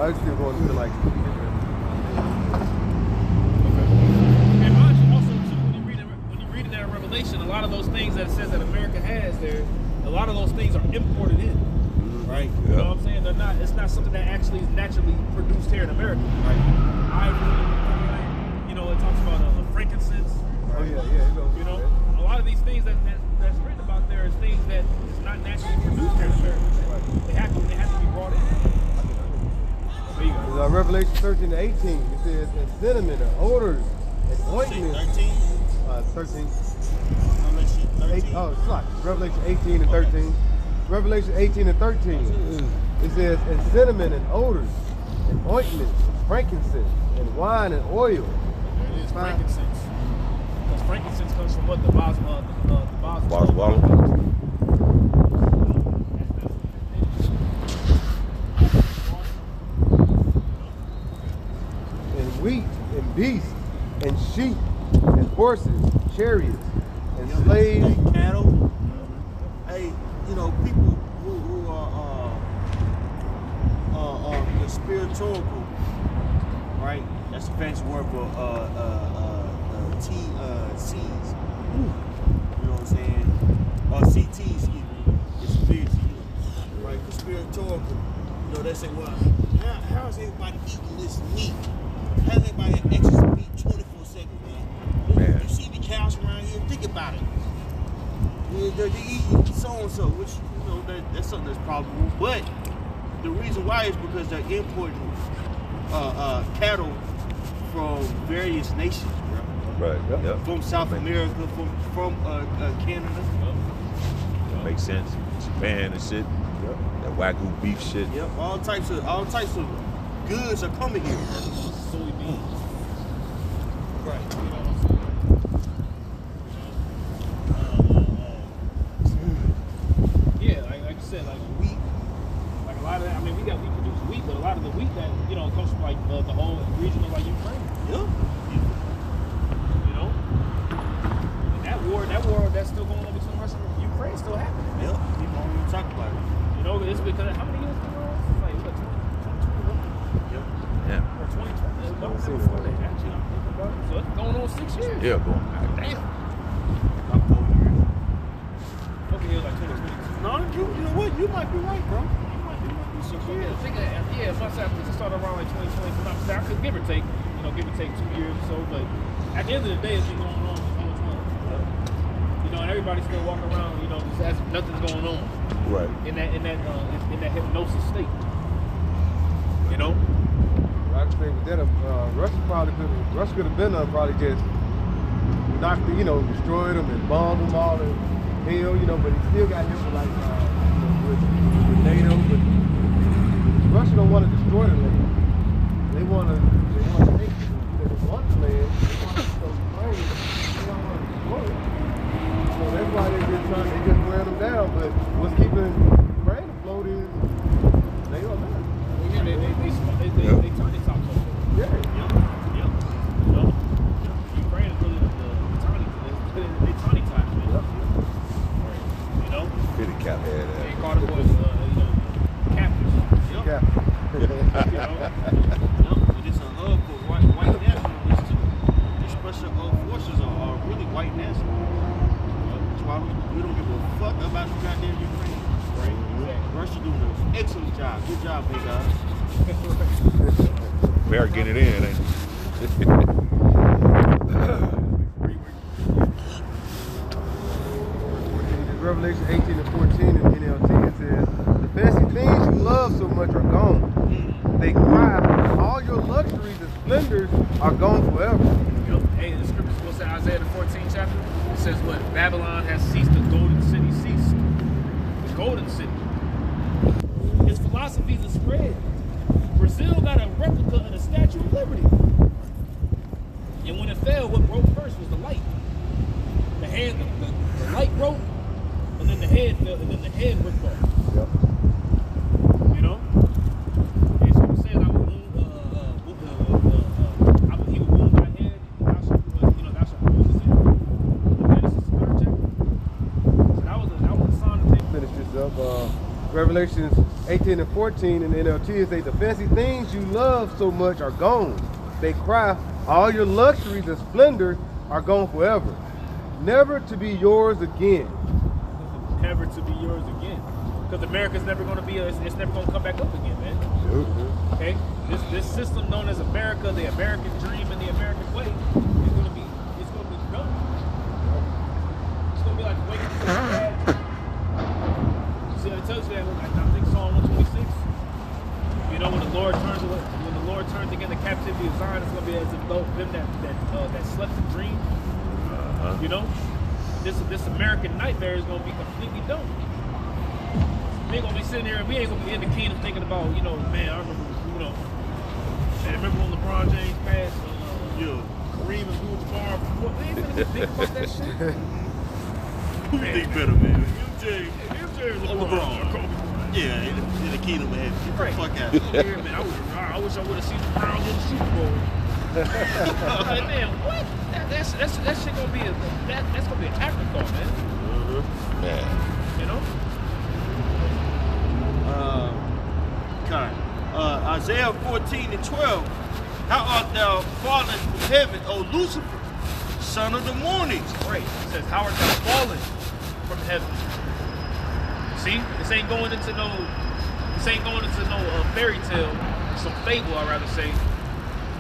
I still going to like. And mind you, also too, when you read in that Revelation, a lot of those things that it says that America has there, a lot of those things are imported in. Right? Yeah. You know what I'm saying? They're not. It's not something that actually is naturally produced here in America. Right? Ivory, you know, it talks about frankincense. Oh yeah. You know, a lot of these things that's written about there is things that is not naturally produced here in America. Right. They have to be brought in. There you go. Revelation 13:18. It says, and cinnamon and odors and ointments. 13? 13. Revelation 13. Oh, it's like Revelation 18 and 13. Revelation 18 and 13. It says, and cinnamon and odors and ointments, frankincense and wine and oil. There it is, frankincense. Because frankincense comes from what? The Boswell. And wheat and beasts and sheep and horses, chariots and slaves. And cattle. Hey, you know, people who are conspiratorial, right? That's a fancy word for T's. You know what I'm saying? Or CTs, excuse me. Conspiracy, right? Conspiratorial. You know, they say, well, how is everybody eating this meat? How is everybody have excess meat 24/7, man? You see the cows around here, think about it. They're eating so-and-so, which, you know, that's something that's probable. But the reason why is because they're importing cattle from various nations, bro. Right. Yep. From South America, from Canada. Makes sense. Japan and shit. Yep. That Wagyu beef shit. Yep. All types of goods are coming here. soybeans. Right. You know what I'm saying? Yeah, like you said, like wheat, like a lot of that. I mean, we produce wheat, but a lot of the wheat that comes from like the whole region of like Ukraine. Yeah. You know, and that war that's still going on between Russia and Ukraine still happening. Yep. People don't even talk about it. You know, it's because how many years ago? Like what, 2021? Yep. Yeah. Or 2020? No, before that. Actually, I'm thinking about it. So it's going on 6 years. Yeah, going. Damn. About 4 years. Okay, it was like 2022. No, you know what? You might be right, bro. You might be 6 years. I think once I started around like 2020, I could give or take 2 years or so, but at the end of the day, it's been going on the whole time. You know, and everybody's still walking around, just as nothing's going on. Right. In that hypnosis state. You know? I just think with that, Russia could have been probably just knocked, destroyed them and bombed them all to hell, but he still got hit with like with NATO. But Russia don't want to destroy the land. They want to take it. They want the land. They want to go Ukraine. They don't want to destroy it. So that's why they just wearing them down. But what's keeping Ukraine afloat is they don't know. Yeah, they turn their tops over. Yeah. Yep. You know? Ukraine is really the tiny tops, man. You know? Pretty cap head. They call the boys, captors. Yep. Yeah. You know? But it's a hub for white nationalists too. The special forces are really white nationalists. That's why we don't give a fuck about the goddamn Ukraine. Right? Russia doing an excellent job. Good job, big guys. Better get it in, ain't it? Revelation 18 and 14 in NLT, it says, the fancy things you love so much are gone. They cry, all your luxuries and splendors are gone forever. Hey, the scripture what's in Isaiah the 14th chapter? It says what? Babylon has ceased, the golden city ceased. The golden city. His philosophies are spread. Brazil got a replica of the Statue of Liberty. And when it fell, what broke first was the light. The light broke, and then the head fell, and then the head ripped off. Yep. You know? And so it says, he will wound thy head, thou shalt bruise his head. Genesis 3rd chapter. So that was a sign of things. Finish this up. Revelations 18 and 14 in the NLT, it says, the fancy things you love so much are gone. They cry, all your luxuries and splendor are gone forever, never to be yours again. Never to be yours again. Because America's never going to be, it's never going to come back up again, man. Okay? This system known as America, the American dream and the American way, is going to be done. It's going to be like waking up from a bad dream. See, I tells you that, I think Psalm 126. You know, when the Lord turns again the captivity of Zion, it's going to be as if them that slept the dream. You know, this American nightmare is going to be completely done. We ain't gonna be sitting here and we ain't gonna be in the kingdom thinking about, you know, man, I remember when LeBron James passed, Kareem Abdul-Jabbar. We ain't gonna think about that shit. Who you think better, man? MJ or LeBron? Yeah, in the kingdom of heaven. Get the fuck out of here. Yeah, man, I wish I would have seen the Browns in the Super Bowl. Like, man, what? That shit gonna be that's gonna be an afterthought, man. Man. You know? Isaiah 14 and 12. How art thou fallen from heaven, O Lucifer, son of the morning? Right. It says, how art thou fallen from heaven? See, this ain't going into no fairy tale, some fable, I'd rather say,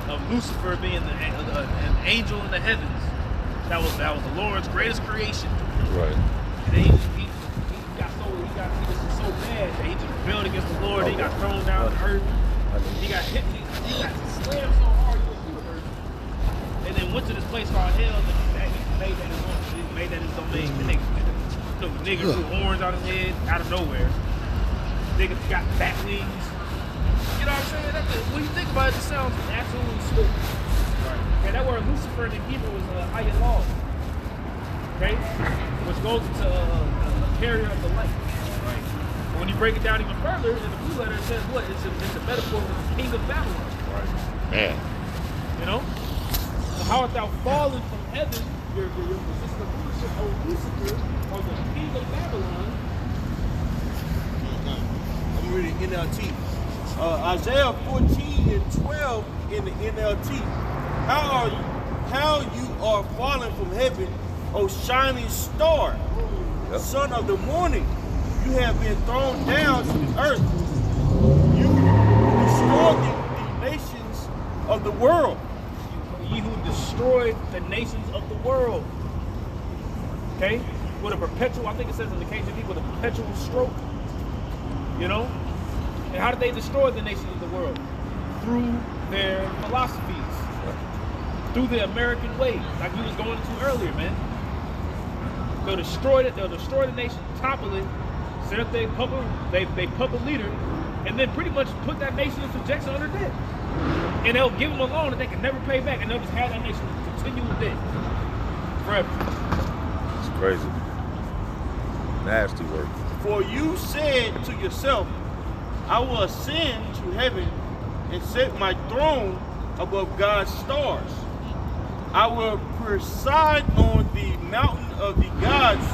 of Lucifer being an angel in the heavens. That was the Lord's greatest creation. Right. And he was so bad that he just rebelled against the Lord. He got thrown down to earth. He got hit. He got slammed so hard he went through the earth. And then went to this place called hell. And he made that his domain. The nigga grew horns out his head out of nowhere. Nigga got bat wings. You know what I'm saying? When you think about it, it sounds absolutely stupid. Right. And that word Lucifer in Hebrew is Ayat Law. Okay? Which goes into a carrier of the light. Right. When you break it down even further, in the blue letter it says what? It's a metaphor for the king of Babylon. Right. Man. You know? So how art thou fallen from heaven, your position of leadership, O Lucifer, or the king of Babylon? I'm reading NLT. Isaiah 14 and 12 in the NLT. How you are fallen from heaven, O shining star, son of the morning. You have been thrown down to the earth. You destroyed the nations of the world. Ye who destroyed the nations of the world. Okay? With a perpetual, I think it says in the KJV, with a perpetual stroke. You know? And how did they destroy the nations of the world? Through their philosophies. Through the American way, like we was going into earlier, man. They'll destroy it, they'll destroy the nation, topple it, set up their puppet leader, and then pretty much put that nation in subjection under debt. And they'll give them a loan that they can never pay back, and they'll just have that nation continue with debt. Forever. It's crazy. Nasty work. For you said to yourself, I will ascend to heaven and set my throne above God's stars. I will preside on the mountain of the gods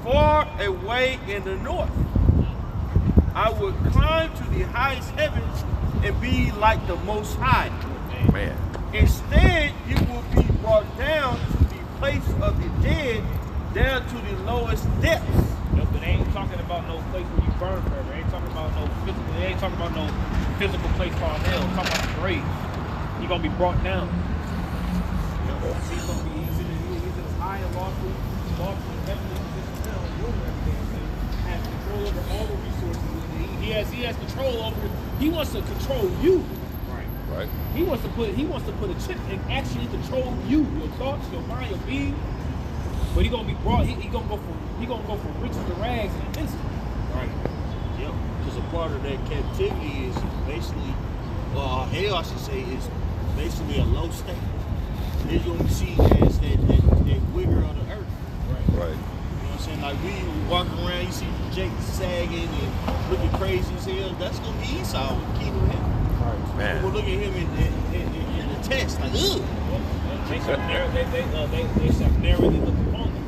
far away in the north. I will climb to the highest heavens and be like the Most High. Man. Instead, you will be brought down to the place of the dead, down to the lowest depths. Nope, but they ain't talking about no place where you burn forever. They ain't talking about no physical. They ain't talking about no physical place called hell. They're talking about the grave. You're gonna be brought down. He's gonna be he's in his high and lofty heavenly position now, doing everything. Has control over all the resources. He has control over. He wants to control you. Right. He wants to put a chip and actually control you, your thoughts, your mind, your being. But he gonna be brought. He gonna go from riches to rags in an instant. Right. Yep. Because a part of that captivity is basically, hell, I should say, is basically a low state. It's gonna be seen as that wigger of the earth. Right. You know what I'm saying? Like we walk around, you see Jake sagging and looking crazy as hell. That's gonna be Esau with the kingdom of heaven. Right. Man. We'll look at him in the text like, ugh. They shall narrowly look upon them.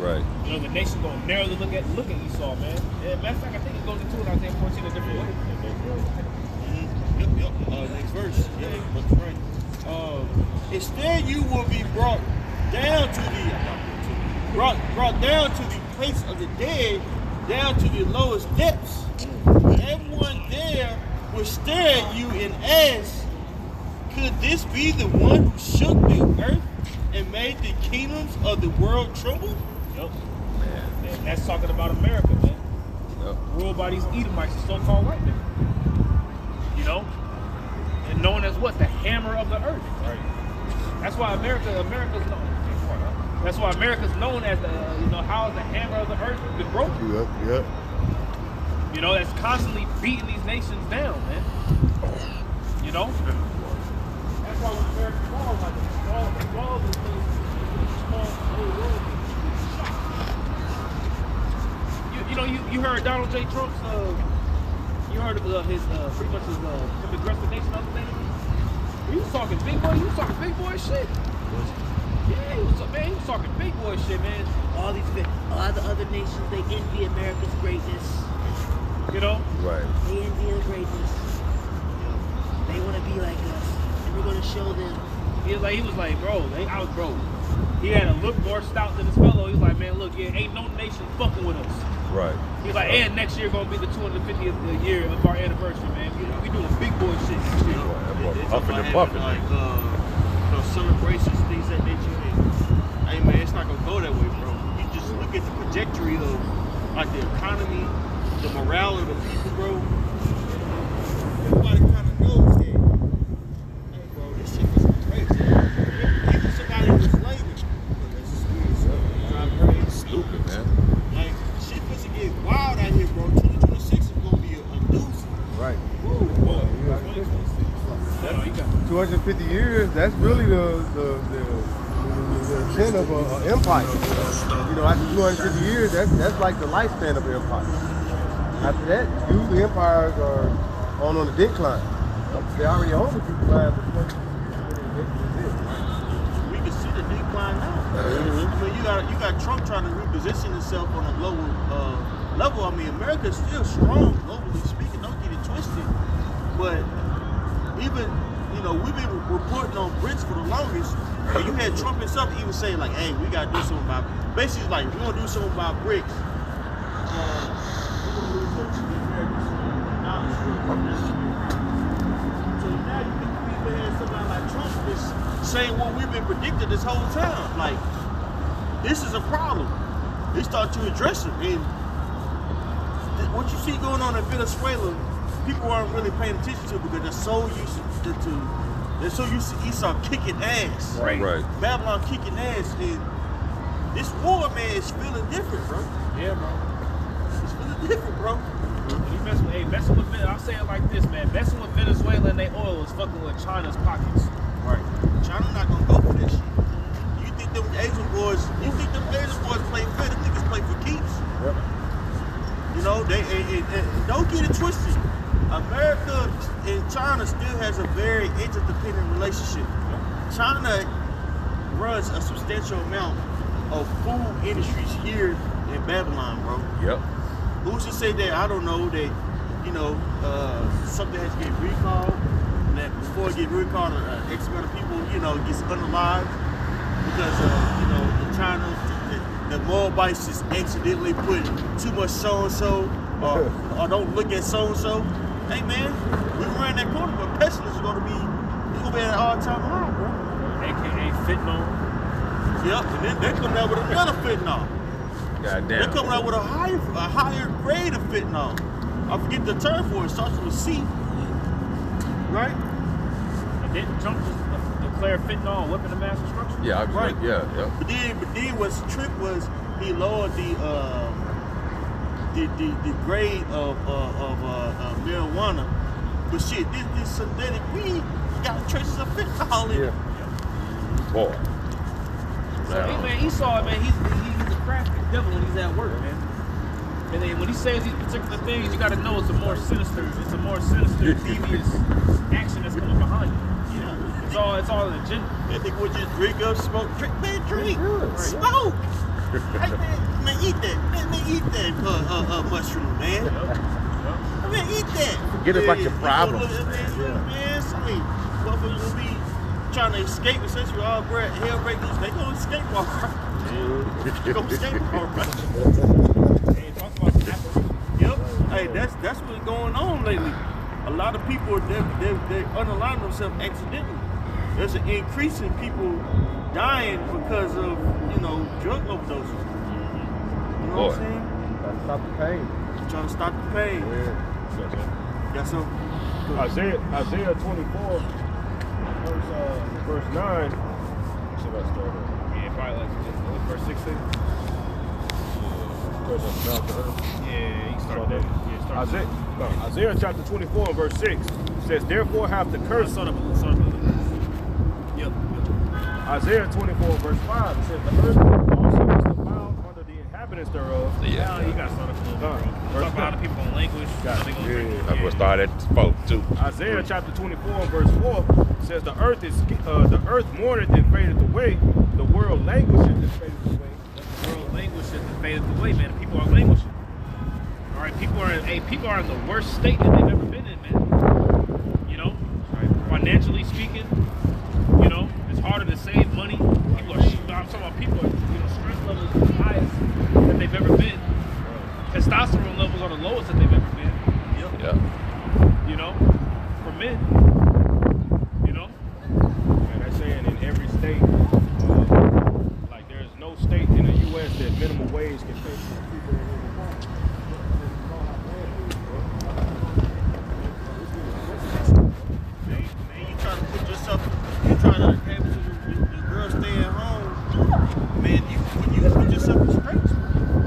Right. You know, the nation gonna narrowly look at Esau, man. Yeah, matter of fact, I think it goes into it. Isaiah 14 a different way. Yep. Next verse. Yeah, that's right. Instead, you will be brought down to the place of the dead, down to the lowest depths. Everyone there will stare at you and ask, could this be the one who shook the earth and made the kingdoms of the world tremble? Yep. Man. And that's talking about America, man. Yep. Ruled by these Edomites, the so-called white men. You know? And known as what? The hammer of the earth. Right. That's why America's known. That's why America's known as the, how is the hammer of the earth been broken? Yep. You know, that's constantly beating these nations down, man. You know? That's why when America falls, like all this thing, small whole world. You heard Donald J. Trump's, you heard of his, pretty much his, aggressive nation the other day? He was talking big boy shit. Yeah, he was talking big boy shit, man. All the other nations, they envy America's greatness. You know? Right. They envy the greatness. They want to be like us, and we're gonna show them. He was like, bro. He had a look more stout than his fellow. He was like, man, look, ain't no nation fucking with us. Right. He's like, and next year gonna be the 250th year of our anniversary, man. We doing big boy shit. Huffing and puffing. Like, celebrations, things that nature. Hey, man, it's not gonna go that way, bro. You just look at the trajectory of, like, the economy, the morale of the people, bro. Everybody kind of knows that. Hey, bro, this shit was crazy. Even somebody who's slavery. That's just drive crazy. Stupid, man. Like, shit was to get wild out here, bro. 2026 is gonna be a doozy. Right. Woo, boy. 250 years, that's really the extent of an empire. You know, after 250 years, that's like the lifespan of an empire. After that, usually empires are on the decline. They already on the decline, but We can see the decline now. I mean, you got Trump trying to reposition himself on a global level. I mean, America's still strong globally speaking. Don't get it twisted. But even, we've been reporting on BRICS for the longest. And you had Trump himself even saying like, hey, we got to do something about, basically like, we're going to do something about BRICS. So now you can have somebody like Trump is saying what we've been predicting this whole time. Like, this is a problem. They start to address it. And what you see going on in Venezuela, people aren't really paying attention to it because they're so used to Esau kicking ass. Right. Babylon kicking ass. And this war, man, is feeling different, bro. Yeah, bro. It's feeling different, bro. Messing with I'll say it like this, man. Messing with Venezuela and their oil is fucking with China's pockets. Right. China not gonna go for this shit. You think them Asian boys play fair? Them niggas play for keeps. Yep. They don't get it twisted. America and China still has a very interdependent relationship. China runs a substantial amount of food industries here in Babylon, bro. Yep. Who's to say that? I don't know that, something has to get recalled, and that before it gets recalled, X amount of people, gets unalived because, the Moabites just accidentally put too much so-and-so or don't look at so-and-so. Hey, man, we ran that corner, but pestilence is going to be at an all-time high, bro. AKA fentanyl. Yep, and then they're coming out with another fentanyl. Goddamn. They're coming out with a higher grade of fentanyl. I forget the term for it. It starts with a C. Right? And didn't Trump just declare fentanyl a weapon of mass destruction? Yeah, Right. Yeah. But then what's the trick was he lowered the grade of marijuana. But shit, this synthetic weed got traces of fentanyl in it. Boy. So, Esau, man, he's a crafty devil when he's at work, man. And then when he says these particular things, you got to know it's a more sinister, devious action that's coming behind it. It's all an agenda. That nigga would just drink up, smoke, drink, smoke. Man, eat that. Man, eat that mushroom, man. I mean, eat that. Forget about your problems, Man, say, motherfuckers will be trying to escape, essentially, all bread, hellbreakers. They gonna escape all right. They gonna escape all right. Hey, talk about some apparitions. Yep. Hey, that's what's going on lately. A lot of people, they underline themselves accidentally. There's an increase in people dying because of, drug overdoses. You know what I'm saying? Gotta stop the pain. Trying to stop the pain. Yeah. Got some. Isaiah 24, verse 9. Should I start at? Yeah, probably like verse 16. Yeah, you can start there. Yeah, start Isaiah chapter 24 and verse 6 says, therefore have the curse. Yep. Isaiah 24 verse 5, it says, the earth also is defiled under the inhabitants thereof. Now you got to start up a little bit, bro. Talk about how the people on language. How they gonna drink. I'm gonna start at 4 too. Isaiah chapter 24 and verse 4 says, the earth mourneth and fadeth away, the world languisheth and fadeth away. The world languishes and fadeth away, man. People are languishing. All right, people are in the worst state that they've ever been in, man. You know, financially speaking, it's harder to save money. People are, I'm talking about people are, stress levels are the highest that they've ever been. Testosterone levels are the lowest that they've ever been. Yeah. For men. And they're saying in every state, like there's no state in the U.S. that minimum wage can pay for people in every part. Man, you trying to put yourself, you trying to have your girl stay at home. Man, you put yourself in straits.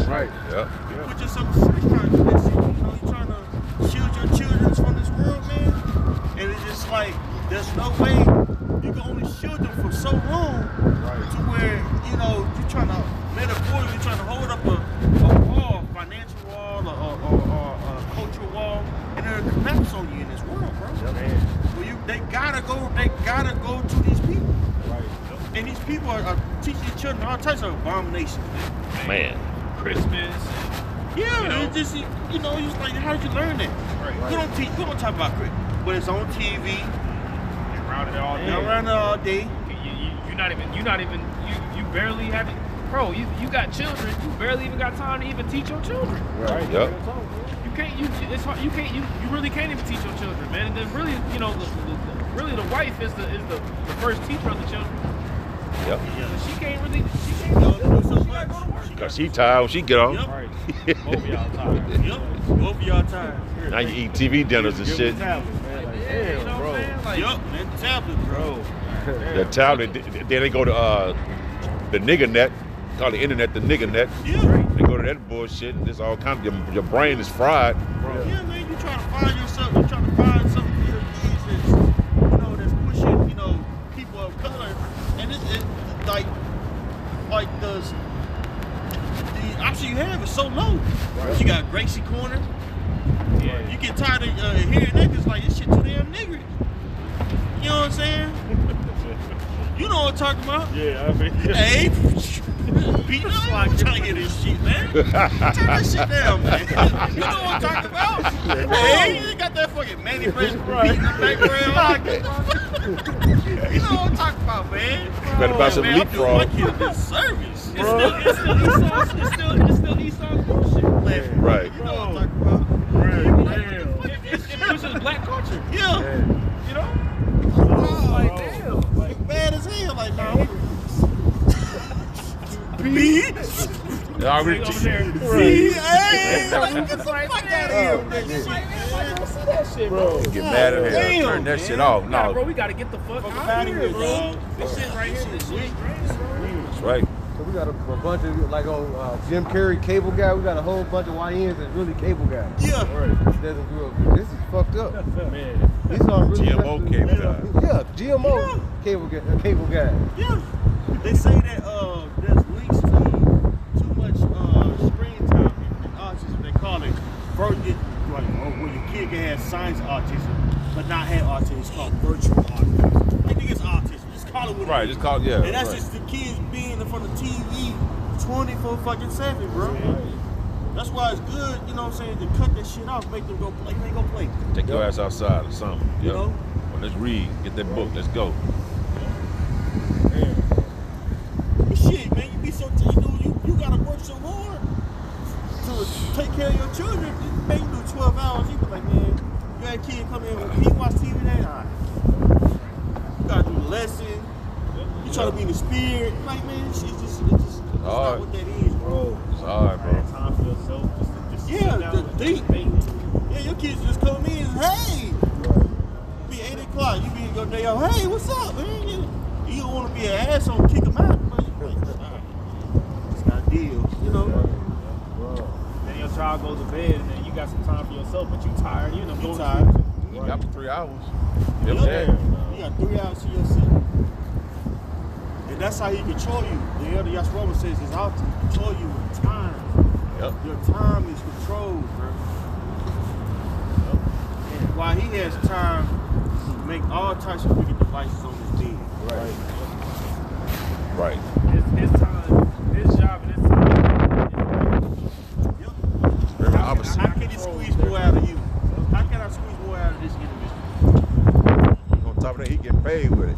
Right. Yeah. You put yourself in straits trying to do that shit. You trying to shield your children from this world, man. And it's just like, there's no way you can only shield them for so long to where, you're trying to, metaphorically trying to hold up a wall, financial wall, or a cultural wall, and it'll collapse on you in this world, bro. Well, they gotta go to these people. Right. And these people are teaching children all types of abominations. Man. Christmas. Yeah, it's just, it's like, how did you learn that? Right. We don't talk about Christmas, but it's on TV. They're around it all day. They're around it all day. You barely have it. Bro, you got children, you barely even got time to even teach your children. Right. Yep. It's hard, you really can't even teach your children, man. And then really, really the wife is the first teacher of the children. Yep. But she can't do so much. Cause she tired when she get on. Yep. Right. Both of y'all tired. Yep. Both of y'all tired. Now you eat TV dinners and shit. Tablet, man. Like, Yeah, you know what I'm saying? Like, Yep, man, tablet, bro. The tablet, then they go to the nigger net, call the internet the nigger net. Yeah. They go to that bullshit, and there's all kinds of, your brain is fried. Yeah, man, you trying to find yourself, you trying to find something for your kids that's pushing, people of color. And it's like the option you have is so low. Right. You got Gracie Corner. yeah. You get tired of hearing that because like this shit too damn niggerish. You know what I'm saying? You know what I'm talking about? Yeah, I mean. Hey, Pete, I'm trying to hear this shit, man. Turn that shit down, man. You know what I'm talking about? Hey, you got that fucking Manny Fresh beat in the background. You know what I'm talking about, man. Better buy some man, leapfrog. I'm doing my kid a disservice. It's still Esau's bullshit. Right. You know what I'm talking about? It pushes black culture. Yeah. You know? Like, damn. Like, bad as hell. Like, no. Bitch. They already Over there. See, hey, like, get the fuck out of here. Bro. get mad at her. Damn, Turn that man. shit off. Nah, bro, No. we gotta get the fuck Fuck out outta of here, here, bro. dog. This shit right here, this shit is crazy. That's right. So we got a bunch of, like on Jim Carrey Cable Guy, we got a whole bunch of YNs that's really cable guys. Yeah. Doesn't do it. This is fucked up. Man. These are really GMO cable guy. Yeah, GMO cable guy. Yeah. They say that there's links to too much screen time and autism. They call it when your kid can have signs of autism, but not have autism. It's called virtual autism. I think it's autism. Just call it what Right, it is. just call it, yeah. And that's right. just the kids being in front of TV 24 fucking 7, bro. That's why it's good, you know what I'm saying, to cut that shit off, make them go play. Man, go play. Take your ass outside or something. You know? Well, let's read. Get that book. Let's go. But shit, man, you be so you gotta work so hard to take care of your children. Man, you do 12 hours. You be like, man, you had a kid come in, can you watch TV today? All right. You gotta do the lesson. You try to be in the spirit. Like, man, it's not what that is, bro. It's hard, bro. Time for yourself. Just Yeah, sit down the and deep. think. Yeah, your kids just come in, hey. Be 8 o'clock, you be in your day off. Hey, what's up, man? You don't want to be an asshole and kick them out. But you like, all right, it's not a deal, you know. Then your child goes to bed, and then you got some time for yourself, but you tired. You know, You going tired. You got for 3 hours. Yep. Yep. You got 3 hours to yourself. And that's how he control you. The elder Yashua says it's out to control you with time. Yep. Your time is controlled, bro. And while he has time to make all types of wicked devices on his bed. Right. his time, his job, and his time. Yep. Very opposite. How can he squeeze more out of you? How can I squeeze more out of this individual? On top of that, he get paid with it.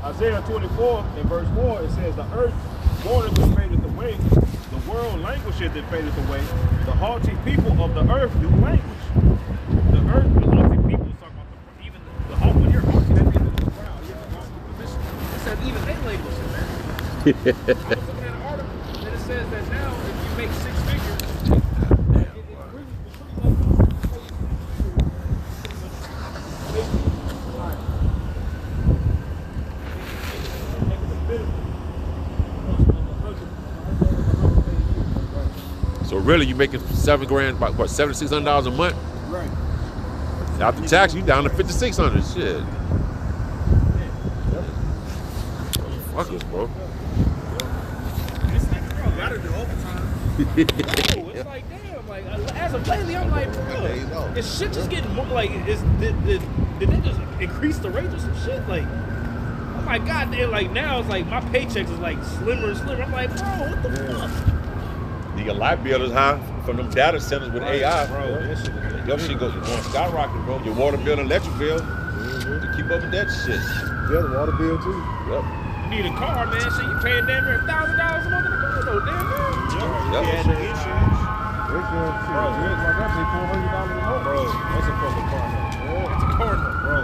Isaiah 24 in verse 4, it says, the earth mourneth and fadeth away, the world languisheth and fadeth away, the haughty people of the earth do languish. The earth, the haughty people, is talking about even the haughty, when you're haughty, that means the crowd, you're in the haughty position. It says even they languish in that. I was looking at an article, and it says that now, if you make 6 figures, So really, you making $7 grand, about what, $7,600 a month? Right. After tax, you down to $5,600. Shit. Fuckers, bro. it's like, bro, gotta do overtime. No, it's like, damn, like, as of lately, I'm like, bro, is shit just getting more, like, did they just increase the rate or some shit? Like, oh my god, damn, like, now it's like, my paychecks is like slimmer and slimmer. I'm like, bro, what the fuck? Your light bill is high from them data centers with AI. Bro, that shit is Your shit going skyrocket, bro. Your water bill and electric bill. To keep up with that shit. Yeah, the water bill too. Yep. You need a car, man. Shit, you paying damn near $1,000 a month in a car, though, damn near. Yep. Yeah, the insurance. Insurance, shit. Like I pay $400 a month. Bro, that's a fucking car, man. It's a corner. Bro.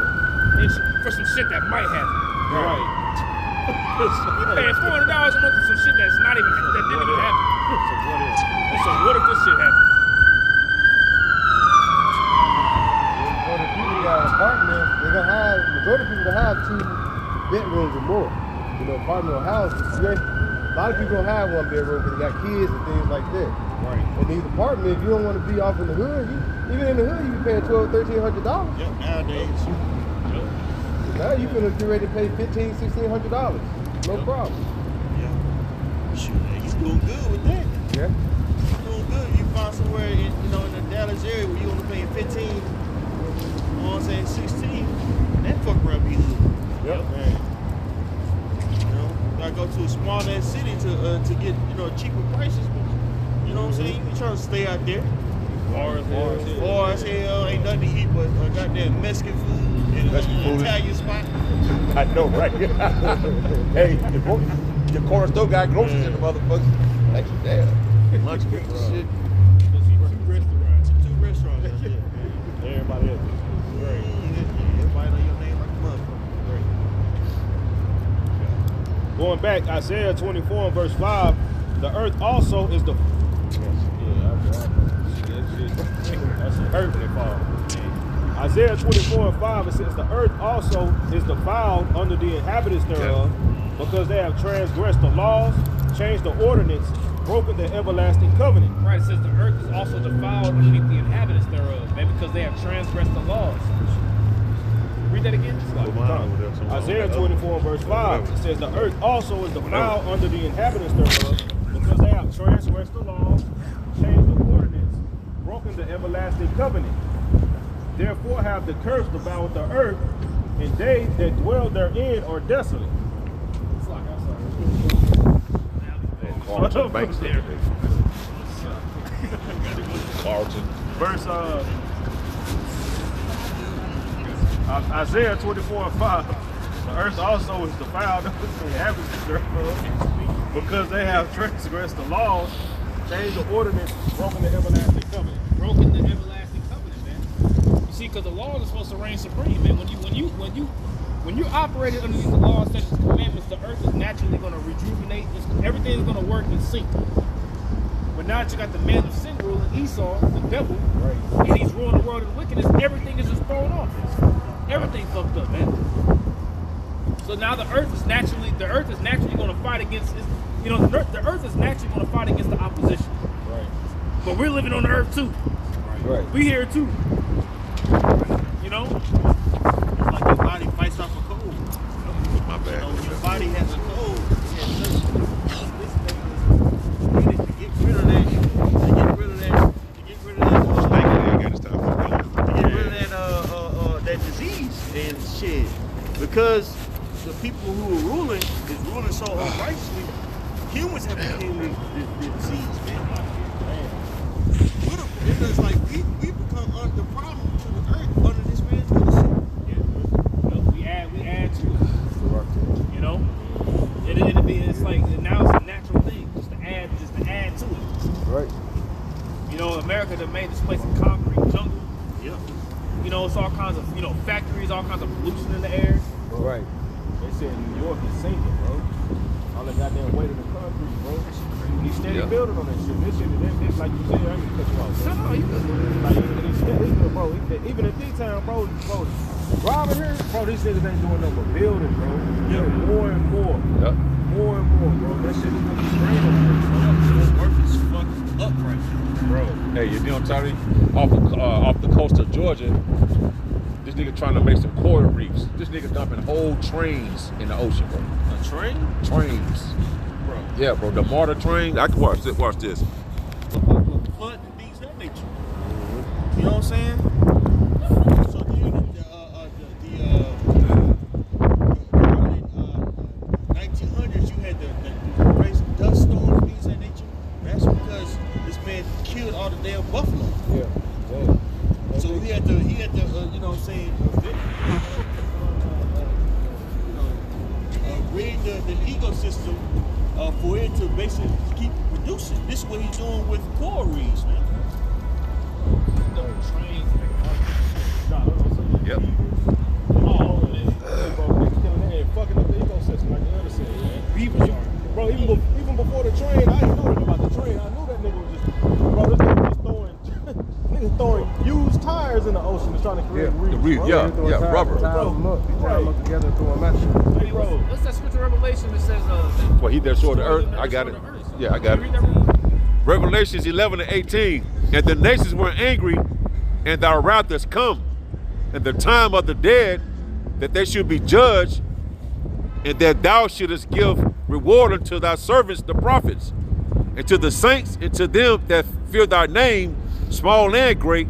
It's for some shit that might happen. Right. You paying $400 a month for some shit that's not even that didn't even happen. So what is? So what if this shit happens? Or the people got apartments, they're gonna have, majority of people gonna have 2 bedrooms or more. You know, apartment or house. A lot of people don't have 1 bedroom because they got kids and things like that. Right. And these apartments, if you don't want to be off in the hood, even in the hood, you be paying $1,200, $1,300. Yep, nowadays. Now you can get ready to pay $1,500, $1,600. No problem. Yeah. Shoot, he's doing good with that. Yeah. He's doing good. You find somewhere in the Dallas area where you only paying 15, you know what I'm saying, 16, that fuck around be good. Yep. Man. You know, you gotta go to a small ass city to get, cheaper prices. You know what I'm saying? You trying to stay out there. Far as hell, ain't nothing to eat but goddamn Mexican food and Mexican food. Italian spot. I know, right? Hey, the corner store got groceries in the motherfuckers. Like, damn. Lunch meat and shit. Two restaurants out there. Everybody else. Great. Everybody know your name like a motherfucker. Going back, Isaiah 24 and verse 5, the earth also is the... That's hurt when it falls. Isaiah 24 and 5, it says, the earth also is defiled under the inhabitants thereof, because they have transgressed the laws, changed the ordinance, broken the everlasting covenant. Right, it says the earth is also defiled underneath the inhabitants thereof, man, because they have transgressed the laws. Read that again. Isaiah 24 and verse 5, it says, the earth also is defiled under the inhabitants thereof, because they have transgressed the laws, changed the ordinance, broken broken the everlasting covenant. Therefore have the curse devoured the earth, and they that dwell therein are desolate. Carlton Banks there. Carlton. Verse Isaiah 24:5. The earth also is defiled of the inhabitants thereof, because they have transgressed the laws, changed the ordinance, broken the everlasting covenant. Broken the everlasting covenant, man. You see, because the laws are supposed to reign supreme, man. When you're operating underneath the laws, such as commandments, the earth is naturally going to rejuvenate. Everything's going to work in sync. But now that you got the man of sin ruling, Esau, the devil, and he's ruling the world in wickedness, everything is just thrown off. Everything fucked up, man. So now the earth is naturally going to fight against, the earth is naturally going to fight against the opposition. Right. But we're living on the earth too. Right. We here too. You know? It's like your body fights off a cold. My You know, bad. when your body has a cold, it has certain needed to get rid of that. To get rid of that. That disease and shit. Because the people who are ruling is ruling so unrighteously, humans have become the disease, man. It's like we become the problem to the earth under this man's leadership. Yeah. We add to it. You know? It's like now it's a natural thing, just to add to it. Right. You know, America that made this place a concrete jungle. Yeah. You know, it's all kinds of, factories, all kinds of pollution in the air. Right. They said New York is sinking, bro. All that goddamn weight of the concrete, bro. He's steady building on that shit. This shit, it's like you said, I ain't gonna cut you off. No, you good. Like, he's steady, bro. Even in D-Town, bro, driving here, bro, these niggas ain't doing nothing but building, bro. Yeah, more and more. Yep. More and more, bro. That shit is gonna be straight on here. This earth is fucking up right now. Bro, hey, you know what I'm talking? Off the coast of Georgia, this nigga trying to make some coral reefs. This nigga dumping whole trains in the ocean, bro. A train? Trains. Bro. Yeah, bro, the MARTA train. I can watch this. Flood and things of that nature. You know what I'm saying? So during the early 1900s, you had the crazy dust storms, things of that nature. That's because this man killed all the damn buffalo. Yeah. So he had to, you know what I'm saying, rig the ecosystem for it to basically keep producing. This is what he's doing with coral reefs, man. Yep. Fucking up the ecosystem, like the other said, man. Bro, even before the train, I didn't know anything about the train. I knew that nigga was just, bro, this nigga was throwing used tires in the ocean and trying to create reefs. The reef, bro. yeah, rubber. Tie them up. You tie them up together and throw them at you. Hey, bro, what's that scripture Revelation that says, Well, he that showed the earth. I got it. Yeah, I got it. Revelations 11:18. And the nations were angry, and thy wrath is come, and the time of the dead, that they should be judged, and that thou shouldest give reward unto thy servants, the prophets, and to the saints, and to them that fear thy name, small and great,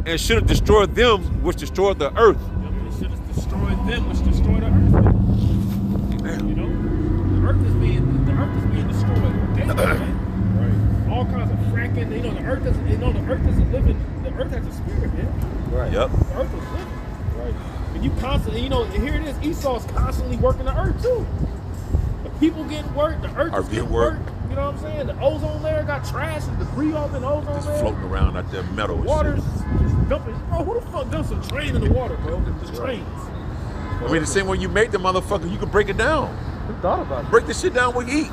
and should have destroyed them which destroyed the earth. They should have destroyed them which destroyed the earth. Damn. You know? The earth is being destroyed daily, man. Right. All kinds of fracking. You know, the earth isn't living. The earth has a spirit, man. Right. Yep. The earth is living. Right. And you constantly, here it is, Esau's constantly working the earth too. The people getting worked, the earth is getting worked. You know what I'm saying? The ozone layer got trash and debris off in the ozone Just layer. floating around out there, metal and Water's shit. just dumping. Bro, who the fuck dumps a train in the water, bro? Just trains. I mean, the same way you make the motherfucker, you can break it down. Who thought about it? Break the shit down when you eat.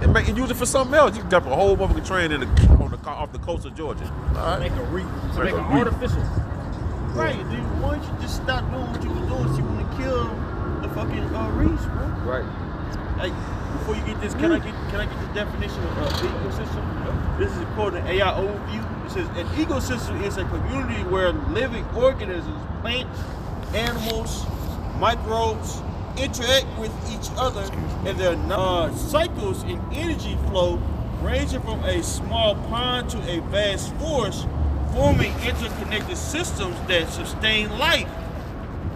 And use it for something else. You can dump a whole motherfucking train off the coast of Georgia. All right? Make a reef. To Make make a an reef. artificial. Right, dude. Why don't you just stop doing what you were doing? You want to kill the fucking reefs, bro. Right. Like, before you get this, can I get the definition of ecosystem? This is according to AIO View. It says an ecosystem is a community where living organisms, plants, animals, microbes interact with each other, and their cycles in energy flow ranging from a small pond to a vast forest, forming interconnected systems that sustain life.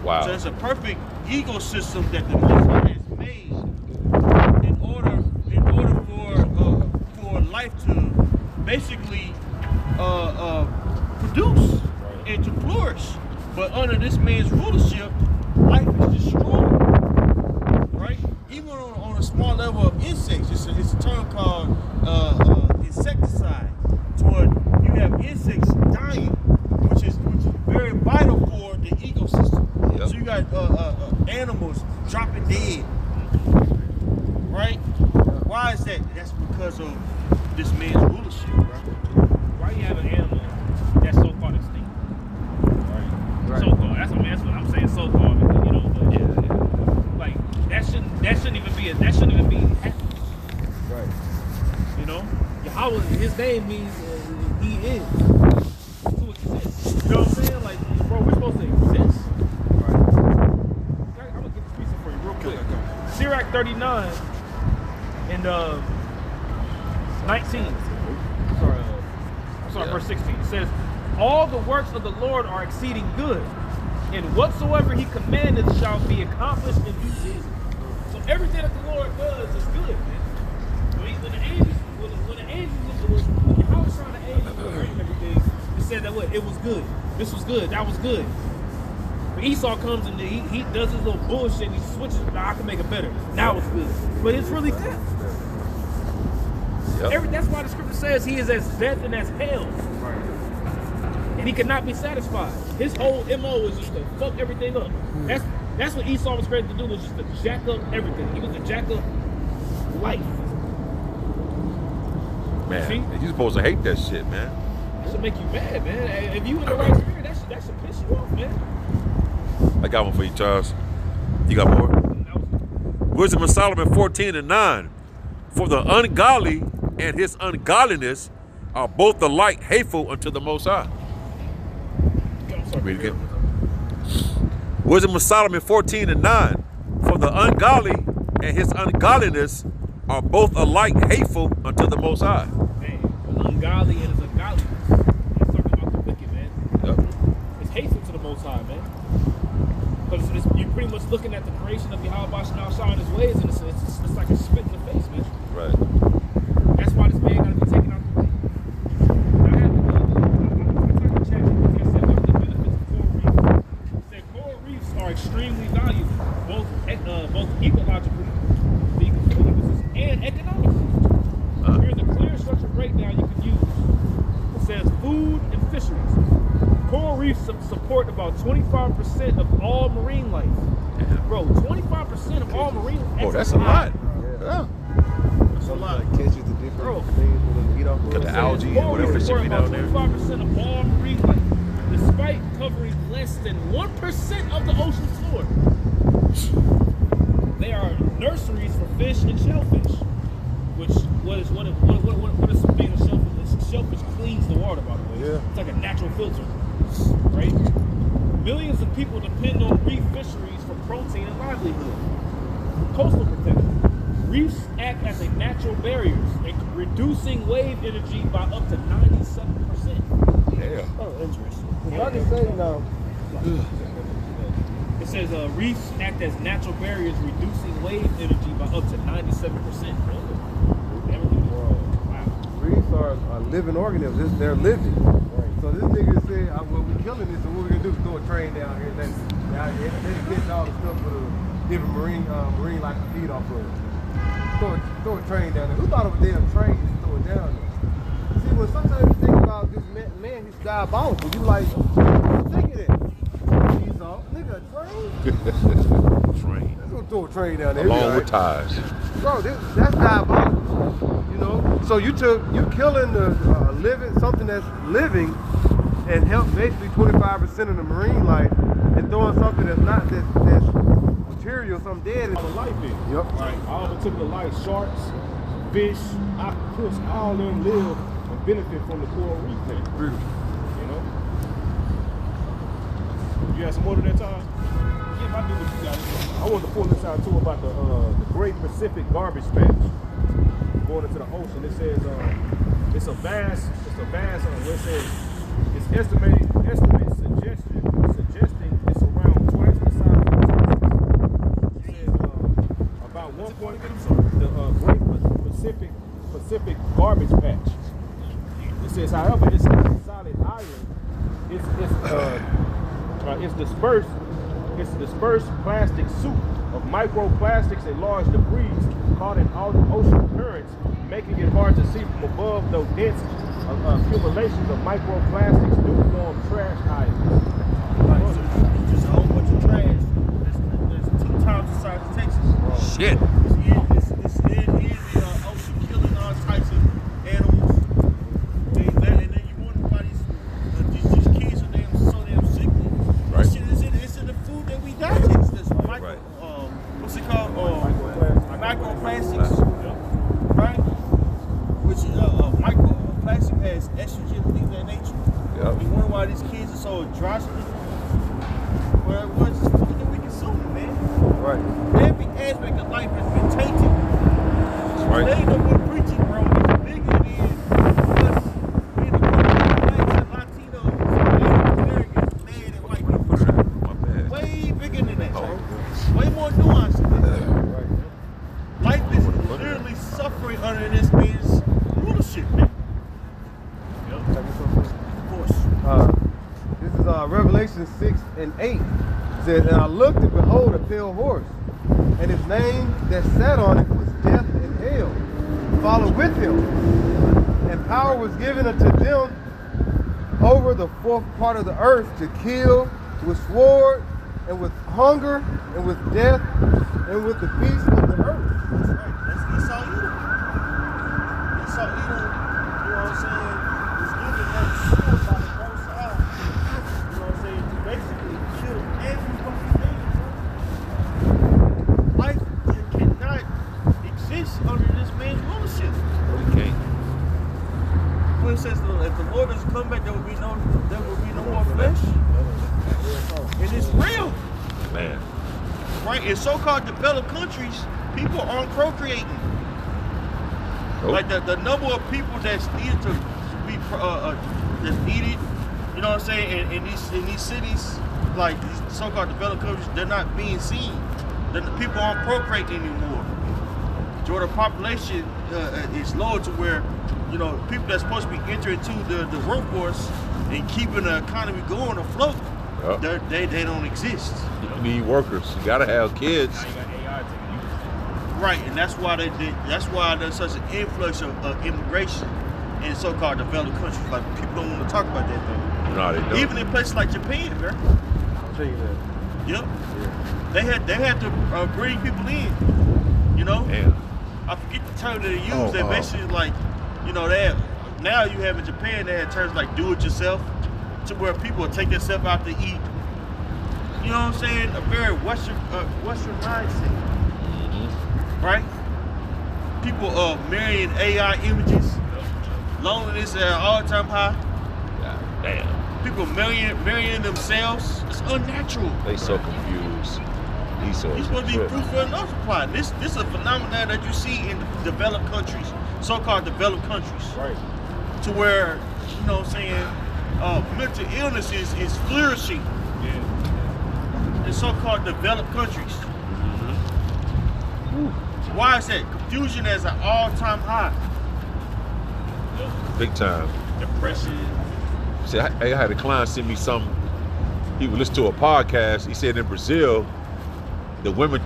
Wow. So it's a perfect ecosystem that the Most High has made in order for life to basically produce and to flourish. But under this man's rulership, life is destroyed. Right? Even on a small level of insects, it's a term called insecticide. Toward you have insects dying, which is very vital for the ecosystem. Yep. So you got animals dropping dead. Right? Why is that? That's because of this man's rulership, right? Why you have an animal that's so-called extinct? Right. So-called. That's what I'm saying. So-called, because, you know. But like that shouldn't even be happening. Right. You know, Yahweh, his name means he is to exist. You know what I'm saying? Like, bro, we're supposed to exist. Right. I'm gonna get this piece for you real quick. Sirach 39 and 19. I'm sorry, verse 16. It says, "All the works of the Lord are exceeding good, and whatsoever He commanded shall be accomplished in due season." So everything that the Lord does is good, man. When the angels, when Yahweh saw the angels creating everything, it said that what? It was good. This was good. That was good. But Esau comes and he does his little bullshit and he switches. Nah, I can make it better. Now it's good. But it's really good. Yep. That's why the scripture says he is as death and as hell. Right. And he cannot be satisfied. His whole MO is just to fuck everything up. That's what Esau was created to do, was just to jack up everything. He was to jack up life. Man, See? you supposed to hate that shit, man. That should make you mad, man. If you in the right spirit, that should piss you off, man. I got one for you, Charles. You got more? Wisdom of Solomon 14:9. For the ungodly and his ungodliness are both alike hateful unto the Most High. Read it again. Wisdom of Solomon 14:9. For the ungodly and his ungodliness are both alike hateful unto the Most High. Man, the ungodly and his ungodliness. He's talking about the wicked, man. Yep. It's hateful to the Most High, man. Because you're pretty much looking at the creation of Yahweh Bashar Shah and his ways, and it's like a spit in the face, man. Right. That's why this man got to be taken out the way. I had to go. I talked to ChatGPT and said, what are the benefits of coral reefs? He said coral reefs are extremely valuable, both ecologically, the ecosystem, and economically. Here's a clear structured breakdown you can use. It says food and fisheries. Coral reefs support about 25% of all marine life. Bro, 25% of all marine life. Oh, that's a lot. Yeah. That's a lot. Like catches the different Bro. things for them to eat off of. Got the algae and Coral whatever reefs shit support be about down there. 25% of all marine life, despite covering less than 1% of the ocean floor. They are nurseries for fish and shellfish. What is being a shellfish? Shellfish cleans the water, by the way. Yeah. It's like a natural filter, right? Millions of people depend on reef fisheries for protein and livelihood. Coastal protection. Reefs act as a natural barrier, reducing wave energy by up to 97%. Yeah. Oh, interesting. If I can say now, It says reefs act as natural barriers, reducing wave energy by up to 97%. Wow. reefs are living organisms. They're living. So this nigga said, well, we killing this, so what we gonna do is throw a train down here. Then catch all the stuff for the different marine life to feed off of. Throw a train down there. Who thought of a damn train to throw it down there? See, when sometimes you think about this man, he's diabolical. You like, think of that. He's all, nigga, a train? Train. Let's go throw a train down there. Along with ties. Bro, that's diabolical. You know? So you killing the something that's living and help basically 25% of the marine life and throwing something that's not that's material, something dead. All the life in. Yep. Right. All of it took the life. Sharks, fish, octopus, all of them live and benefit from the coral reef thing. You know? You got some more to that time? Yeah, I do what you got. I want to pull this out too about the Great Pacific Garbage Patch. going into the ocean. It says it's a vast where it says it's suggesting it's around twice the size of Texas. It says about 1 point the Great Pacific Garbage Patch. It says, however, it's not a solid island. It's dispersed plastic soup of microplastics and large debris caught in all the ocean currents, making it hard to see from above, though dense accumulations of microplastics do form trash islands. Right, so it's just a whole bunch of trash that's 2 times the size of Texas. Shit. It's in the ocean, killing all types of animals. And then you wonder why these kids are so damn sickly. Right. This shit is in the food that we digest. This Right. What's it called? Microplastics. Right? Which microplastic has estrogen and things of that nature. Yep. You wonder why these kids are so androgynous? Well, it's just food that we consume, man. Right. Every aspect of life has been tainted. That's right. They ain't no more preaching, bro. It's bigger than us being the blacks and Latinos, Native Americans, mad at white people. My bad. Way bigger than that, bro. Oh. Way more nuanced than that. Right. Life is literally suffering under this man's rulership, man. Of course. This is Revelation 6 and 8. It says, and I looked and behold a pale horse, and his name that sat on it was Death and Hell, followed with him. And power was given unto them over the 4th part of the earth to kill with sword, and with hunger, and with death, and with the beasts of the earth. That's right. That's Esau Edom. Esau Edom, you know what I'm saying, was given that sword by the Most High. You know what I'm saying, to basically kill every fucking thing, bro. Life cannot exist under this man's rulership. Okay. When it says if the Lord doesn't come back, there will be no more flesh. And it's real. Man. Right? In so-called developed countries, people aren't procreating. Nope. Like the number of people that's needed to be that's needed, you know what I'm saying, in these cities, like these so-called developed countries, they're not being seen. The people aren't procreating anymore. So the population is low to where, you know, people that's supposed to be entering into the workforce and keeping the economy going afloat, Yep. they don't exist. You need workers. You gotta have kids. Now you got AI taking you. Right, and that's why there's such an influx of immigration in so-called developed countries. Like people don't want to talk about that though. No, they don't. Even in places like Japan, man. I'll tell you that. Yep. They had to bring people in. You know. Damn. I forget the term that they use. Oh, They basically like, you know, now you have in Japan they have terms like do it yourself, to where people will take themselves out to eat. You know what I'm saying? A very Western mindset. Right? People marrying AI images. Loneliness at an all-time high. God damn. People marrying themselves. It's unnatural. They so confused. He's You're supposed to be fruitful and multiply. This is a phenomenon that you see in developed countries, so-called developed countries. Right. To where, you know what I'm saying, mental illness is flourishing Yeah. in so-called developed countries. Why is that? Confusion is an all-time high. big time. Depression. See, I had a client send me something. He would listen to a podcast. He said in Brazil, the women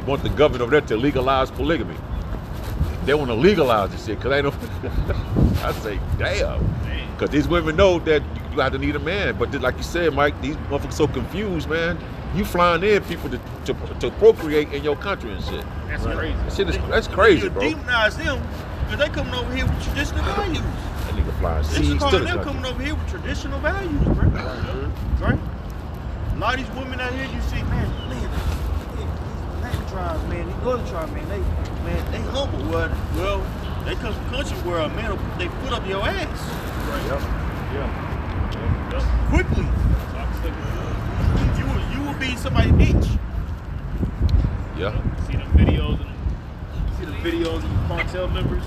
want the government over there to legalize polygamy. They want to legalize this shit because they don't. I say, damn. Because these women know that you have to need a man. But like you said, Mike, these motherfuckers so confused, man. You flying in people to procreate in your country and shit. That's crazy. That's crazy, You bro. demonize them because they coming over here with traditional values. That nigga flying This is seeds to calling the them country. coming over here with traditional values, bro. Right? A lot of these women out here, you see, man, these Latin tribes, man, these northern tribes, man, they humble. Well, they come from a country where a man will put their foot up your ass Yeah. quickly. You will be somebody's bitch. Yeah. See them videos and See the videos. cartel members.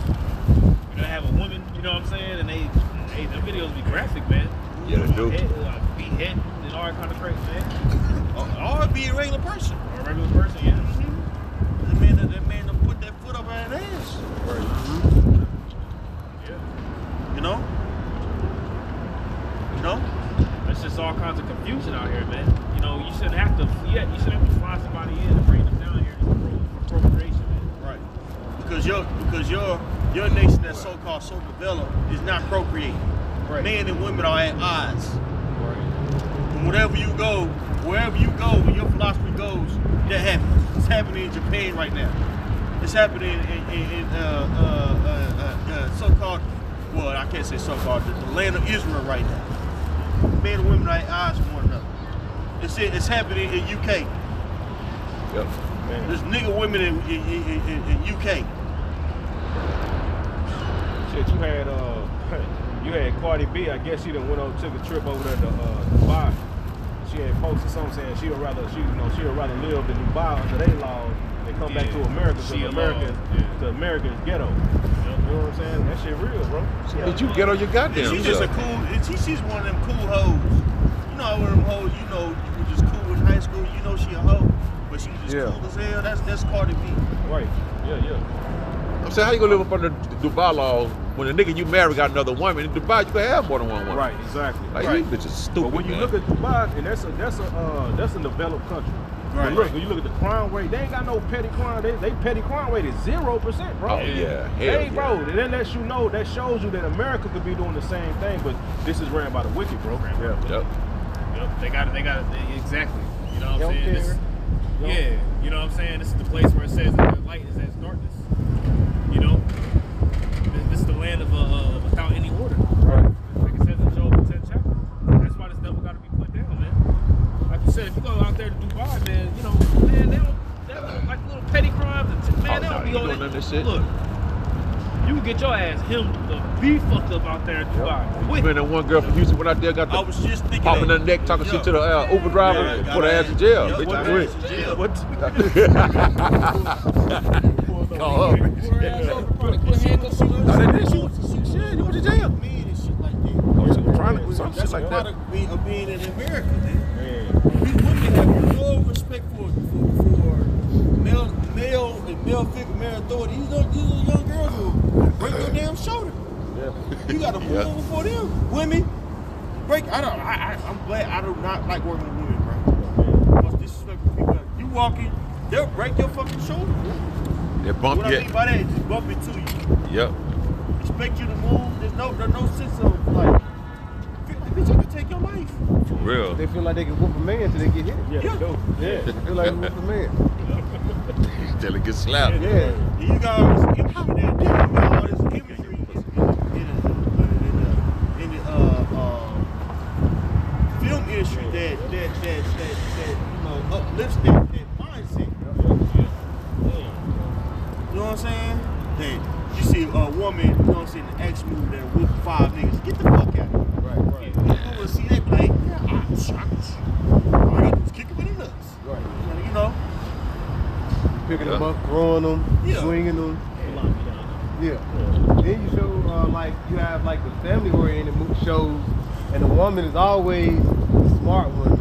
You know, have a woman, you know what I'm saying? And the videos be graphic, man. Yeah, they do. Behead and all that kind of crazy, man. Or be a regular person. Or a regular person, yeah. That man done put that foot up her ass. Yeah. You know? There's just all kinds of confusion out here, man. You know, you shouldn't have to fly somebody in and bring them down here for procreation, man. Right. Because your nation that's so-called so developed is not procreating. Right. Men and women are at odds. Right. And wherever you go, when your philosophy goes, that happens. It's happening in Japan right now. It's happening in so-called, well, I can't say so-called, the land of Israel right now. Men and women are at odds with one another. It's happening in UK. Yep. There's nigga women in UK. Shit, you had Cardi B. I guess she done took a trip over there to Dubai. She had posted something saying she'd rather live in Dubai under their laws than come back to America because America is ghetto. You know what I'm saying? That shit real, bro. Did you get on your goddamn She's just she's one of them cool hoes. You know, one of them hoes, you were just cool in high school, she a hoe, but she's just cool as hell. That's Cardi B. Right. Yeah. I'm saying, how you gonna live up under the Dubai laws when the nigga you marry got another woman? In Dubai, you can have more than one woman. Right, exactly. Like, right. you bitches stupid, But when you man. look at Dubai, and that's a developed country. Right. But look, when you look at the crime rate, they ain't got no petty crime. They petty crime rate is 0%, bro. Oh, yeah. Hey, bro, and that lets you know, that shows you that America could be doing the same thing, but this is ran by the wicked, bro. Yep. Yep. They got it. Exactly. You know what I'm saying? care. Yeah. You know what I'm saying? This is the place where it says that the light is as darkness. You know? This is the land of without any order. Right. Like it says in Job 10th chapter. That's why this devil got to be put down, man. Like you said, if you go out there to Dubai, man, they don't like little petty crimes. Man, they don't be on none of this shit. Look, you can get your ass be fucked up out there in Dubai. Quick. Man, that one girl from Houston went out there, got I was just thinking popping her neck, talking shit to the Uber driver, put her ass in jail. Yep, Bitch, put I her quit. ass in jail. Call her. No, they did. She went to jail. Men and shit like that. Oh, she was trying to some shit That's like a that. product of being in America, man. These women have no respect for male figure, male authority. These are young girls who break your damn shoulder. Yeah. You gotta move over for them. Women, I'm glad I do not like working with women, bro. Most disrespectful people. You walking, they'll break your fucking shoulder. They bump What I mean by that is just bump it to you. Yep. Expect you to move. There's no sense of like, bitch, I can take your life. For real. They feel like they can whoop a man till they get hit. Yeah, they do. Yeah. They feel like they whoop a man. Till it gets slapped. Yeah. You got all this imagery that you got all this imagery in the film industry that uplifts that mindset. You know what I'm saying? That you see a woman, you know what I'm saying, the action movie that whoop 5 niggas. Get the fuck out of here. Right. You will see that, be like, yeah, I'm shocked. All you do is kick him in the nuts. Right. You know? Picking them up, throwing them, Yeah. swinging them. Yeah. Then you show like you have like the family oriented shows, and the woman is always the smart one.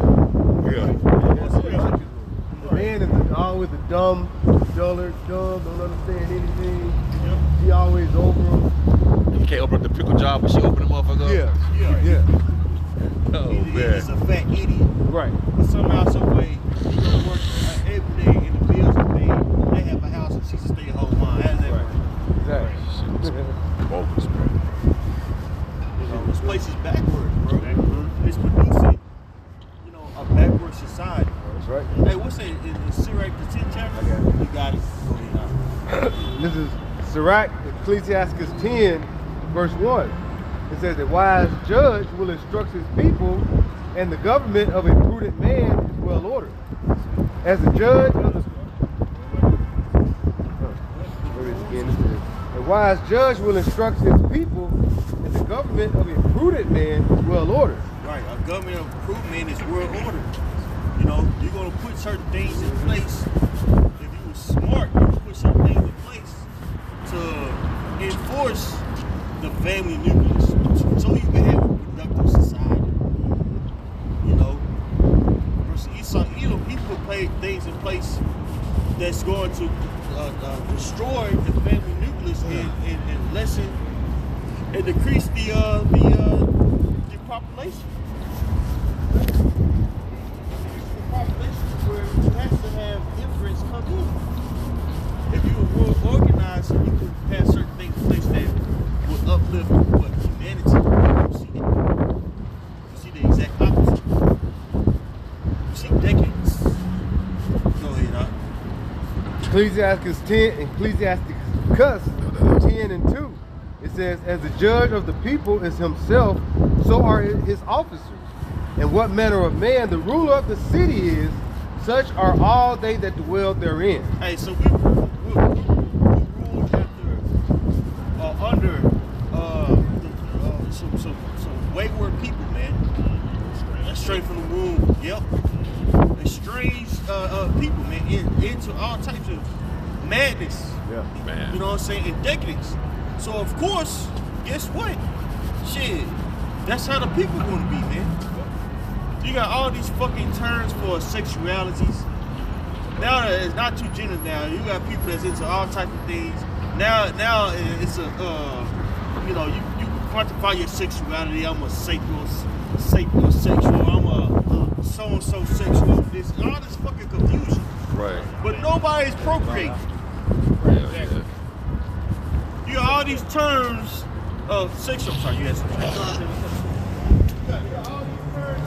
Yeah. The man is always the dumb, dullard, don't understand anything. She always over him. You can't open up the pickle jar, but she open the motherfucker up. Yeah. Oh, He's man. a fat idiot. Right. But somehow, some way, you gonna work every day and the bills are paid. They have a house and she's a stay-at-home mom. How does that work? Exactly. Bogus, bro. This place is backwards, bro. It's producing, a backward society. That's right. Hey, what's that? Is Sirach the 10th chapter? I got it. You got it. Go ahead. This is Sirach, Ecclesiastes 10, verse 1. It says, "A wise judge will instruct his people, and the government of a prudent man is well ordered. As a judge of the a wise judge will instruct his people, and the government of a prudent man is well ordered." Right, a government of prudent man is world order. You're gonna put certain things in place. If you were smart, you would put certain things in place to family nucleus, so you can have a productive society. You know, versus Esau, Edom, he put things in place that's going to destroy the family nucleus and lessen and decrease the population. The population is where you have to have immigrants come in. If you were well organized, you could have certain things in place that would uplift humanity. You see the exact opposite. You see decades. Go ahead, huh? Ecclesiastes 10 and 2. It says, as the judge of the people is himself, so are his officers. And what manner of man the ruler of the city is, such are all they that dwell therein. Hey, so we ruled under some wayward people, man. That's straight from the womb. Yep. Estranged people, man, into all types of madness. Yeah. Man. You know what I'm saying? In decades. So of course, guess what? Shit, that's how the people gonna be, man. You got all these fucking terms for sexualities. Now it's not two genders now. You got people that's into all types of things. Now it's a you know, you can quantify your sexuality. I'm a sapiosexual. I'm a so-and-so sexual. This all this fucking confusion. Right. But nobody's procreating. Yeah. You got all these terms of sexual. I'm sorry, you had some. You got all these terms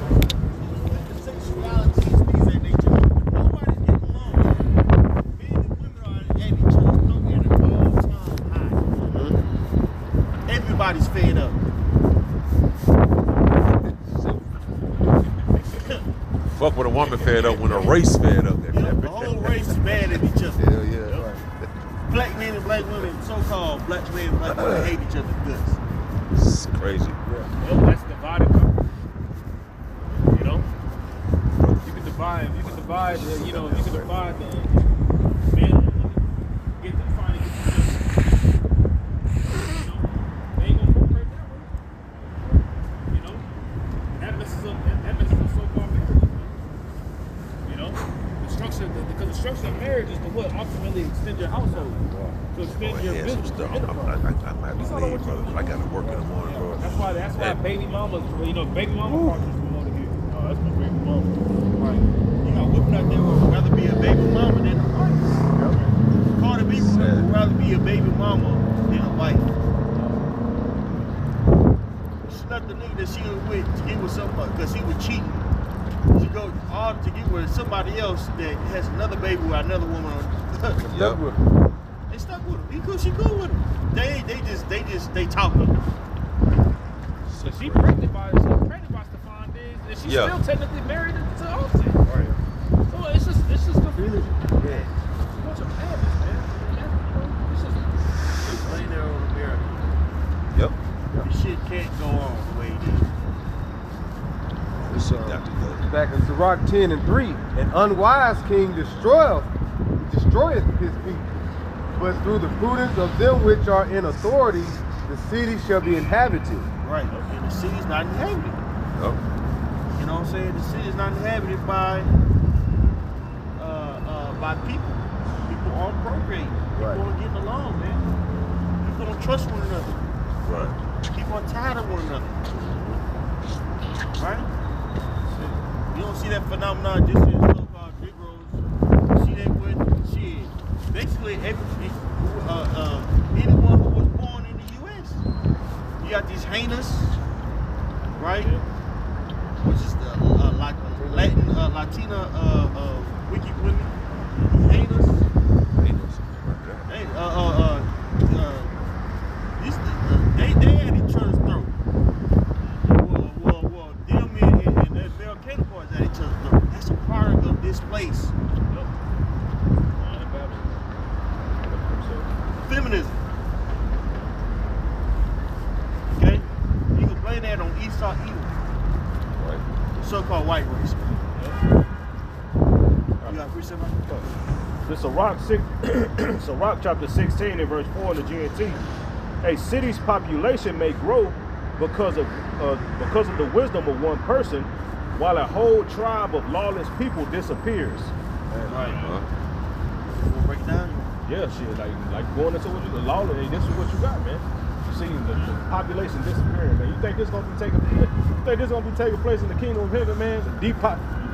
of sexuality, things of that nature. But nobody's getting along. Men and women are at each other's throat at an all-time high. Everybody's fed up. Fuck with a woman fed up when a race fed up. The whole race is mad at each other. Hell yeah. Black men and black women, so-called black men and black women hate each other guts. It's crazy. Well, that's divided. You know, you can divide. You can divide the men and women. Get them finding. They ain't gonna work right that way. You know, that messes up so-called marriage. You know, because the structure of marriage is to what ultimately extend your household, to extend your business. I'm gonna have to leave, brother. I gotta work in the morning, bro. That's why baby mamas, baby mama partners come over here. Oh, that's my baby mama. Right. You got women out there would rather be a baby mama than a wife. Cardi B would rather be a baby mama than a wife. She left the nigga that she was with to get with somebody because he was cheating. She go all to get with somebody else that has another baby with another woman. Yep. They stuck with him. She cool with him. They talking. So she pregnant by Stephon Diggs, and she's still technically married to Offset. Right. So it's just confusing. Yeah. Bunch of madness, man. It's just Plain there on America. Yep. This shit can't go on the way it is. This shit got to go. Back in Sirach 10 and 3, an unwise king destroyeth his people. But through the prudence of them which are in authority, the city shall be inhabited. Right. And the city's not inhabited. Yep. You know what I'm saying? The city's not inhabited by people. People aren't procreating. People aren't getting along, man. People don't trust one another. Right. People are tired of one another. Right? You don't see that phenomenon just in so-called Negroes. You see that with shit. Basically, anyone who was born in the U.S. You got these heinous, right? Which is the Latina wicked women. Heinous. They at each other's throat. Well, them and their male counterparts at each other's throat. That's a product of this place. Feminism. Okay? You can blame that on Esau Edom. Right. The so-called white race. You got 3 seconds? This Sirach chapter 16 and verse 4 in the GNT. a city's population may grow because of the wisdom of one person, while a whole tribe of lawless people disappears. Right. We'll break it down. Yeah, shit, like going into what you lawless. Hey, this is what you got, man. You see the population disappearing, man. You think this gonna be taking? You think this gonna be taking place in the kingdom of heaven, man? The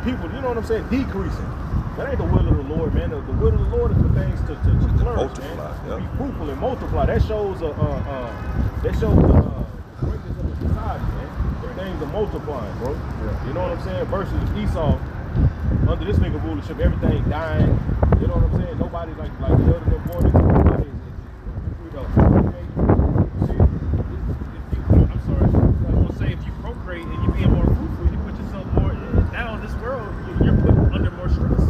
people, you know what I'm saying, decreasing. That ain't the will of the Lord, man. The will of the Lord is for things to flourish, man. Yeah. Be fruitful and multiply. That shows the greatness of the society, man. Things are multiplying, bro. Yeah. You know what I'm saying? Versus Esau, under this nigga rulership, everything dying. You know what I'm saying? Nobody like building them borders. Nobody is, you know. I'm sorry. I was gonna say if you procreate and you being more fruitful, you put yourself more now in this world. You're put under more stress.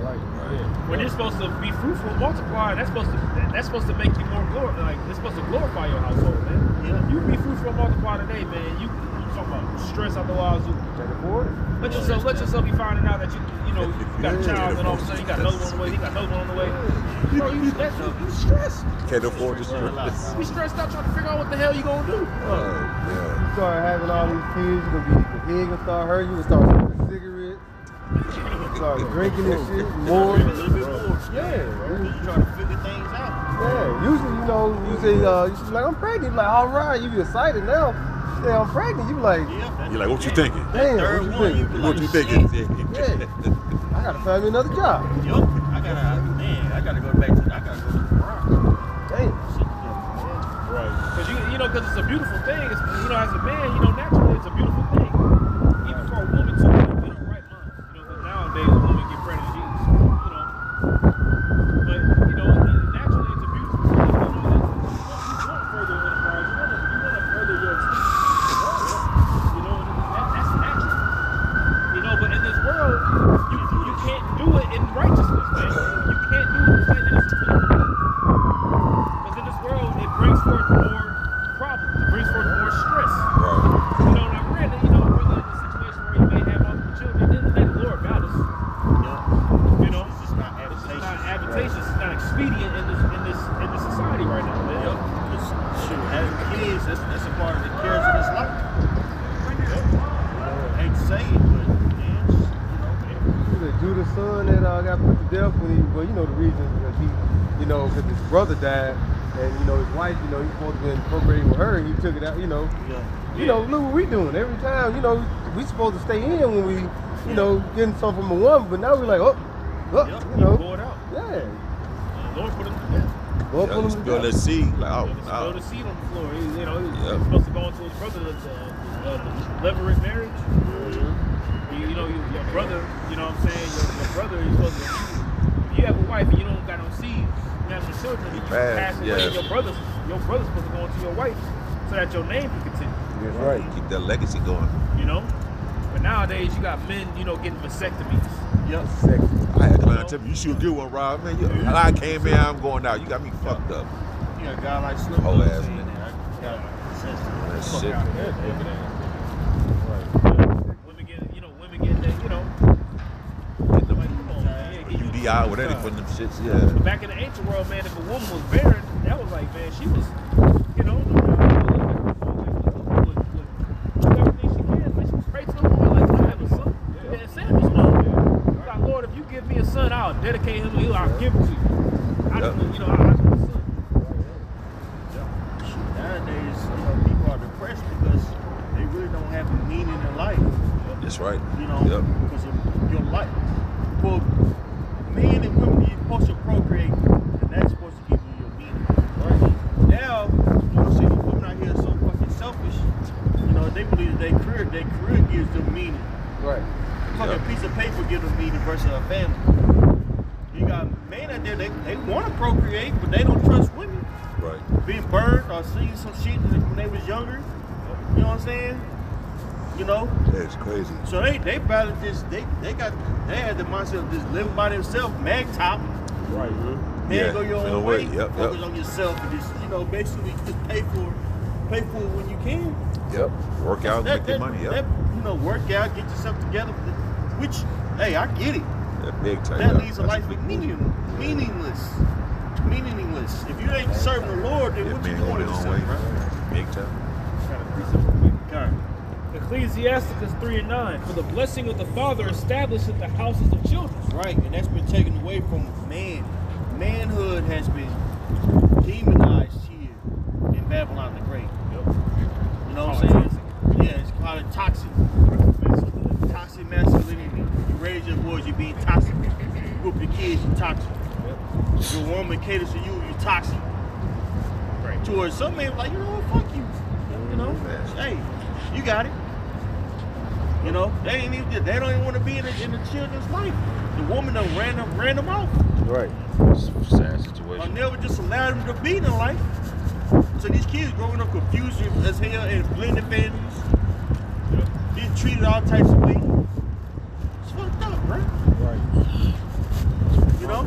Right. Yeah. When you're supposed to be fruitful, and multiply, that's supposed to make you more it's supposed to glorify your household, man. Yeah. You be fruitful and multiply today, man. You talking about stress out the wazoo. Let yourself be finding out that you got a child and all of a sudden you got another one on the way, you got another one on the way. Bro, you stressed. Can't afford to stress. You stressed out trying to figure out what the hell you gonna do. You start having all these kids, your head gonna start hurting, you gonna start smoking cigarettes, you start drinking and shit more. A little bit more. Yeah. You try to figure things out. Yeah, usually, you say, you should be like, I'm pregnant. You be like, all right, you be excited now. Yeah, I'm pregnant. You be like, Yeah. You're like, what you thinking? damn, Third what one, you you thinking? be What you like, thinking? Yeah. I gotta find me another job. Yup. I gotta go back to the rock. Damn. Right. Because it's a beautiful thing. It's, as a man, naturally it's a beautiful thing. Even for a woman to be in her right mind. Because nowadays a woman get pregnant, but naturally it's a beautiful thing. You want to further enterprise. You want to further your that's natural. But in this world, you can't do it in righteousness, man. You can't do it in the way that it's intended. Because in this world, it brings forth more problems. It brings forth more stress. And I read that, brother, in a situation where you may have multiple children, then the Lord got us. It's just not advantageous. It's not expedient in this society right now, man. Shoot, having kids, that's a part of the cares of this life. I hate to say it, but Judah's son that got put to death when the reason because because his brother died and his wife, he supposed to been procreating with her and he took it out, look what we doing every time, we supposed to stay in when we, getting something from a woman, but now we're like, Going out. Yeah. The Lord put him to death. Lord put him to Spill death. that seed. Like, Spill the seed on the floor. He's supposed to go into his brother's levirate marriage. Your brother, you know what I'm saying? Your brother is supposed to, if you have a wife and you don't got no seeds, you have no children, and you pass away, yes. your brother's supposed to go into your wife so that your name can continue. That's right. keep that legacy going. But nowadays you got men, getting vasectomies. Yep. I had a client tell me, you should get one, Rob. Man, I came in, I'm going out. You got me fucked up. You got a guy like Slim Whole ass saying man. that. I got sense to That Fuck shit. out of here. Women get that, Get them come on, man. Yeah, UDI, whatever they put them shits, yeah. Back in the ancient world, man, if a woman was barren, that was like, man, she was, everything she can, man, she was straight to the Lord, like, I have a son. Yeah, Samuel's mom. Like, Lord, if you give me a son, I'll dedicate him to you, I'll give him to you. I just want a son. Nowadays, people are depressed because they really don't have a meaning in life. That's right. Because of your life. For men and women, you're supposed to procreate, and that's supposed to give you your meaning. Right? Now, see, these women out here are so fucking selfish. They believe that their career gives them meaning. Right. Fucking piece of paper gives them meaning versus a family. You got men out there, they want to procreate, but they don't trust women. Right. Being burned or seeing some shit when they was younger. You know what I'm saying? That's crazy. So they battled this. They had the mindset of just living by themselves, mag top. Right. Man, go your own way. Yep. Focus on yourself and just basically just pay for it when you can. Yep. Work out, make your money. Yep. Work out, get yourself together. Which, hey, I get it. That big time. That leaves a life meaningless. meaningless. If you ain't serving the Lord, then what you doing to serve, bro? Big time. Got a precept real quick. God. Ecclesiasticus 3:9. For the blessing of the father establisheth the houses of children. Right, and that's been taken away from man. Manhood has been demonized here in Babylon the Great. You know what I'm saying? Yeah, it's called it toxic. Toxic masculinity. You raise your boys, you're being toxic. You whoop your kids, you're toxic. If your woman caters to you, you're toxic. Right. Towards some men, like, you know what, fuck you. You know, hey, you got it. You know, they don't even want to be in the children's life. The woman done ran them off. Right. Sad I situation. never just allowed them to be in life. So these kids growing up confused as hell in blended families, being treated all types of ways. It's fucked up, right? Right. You know,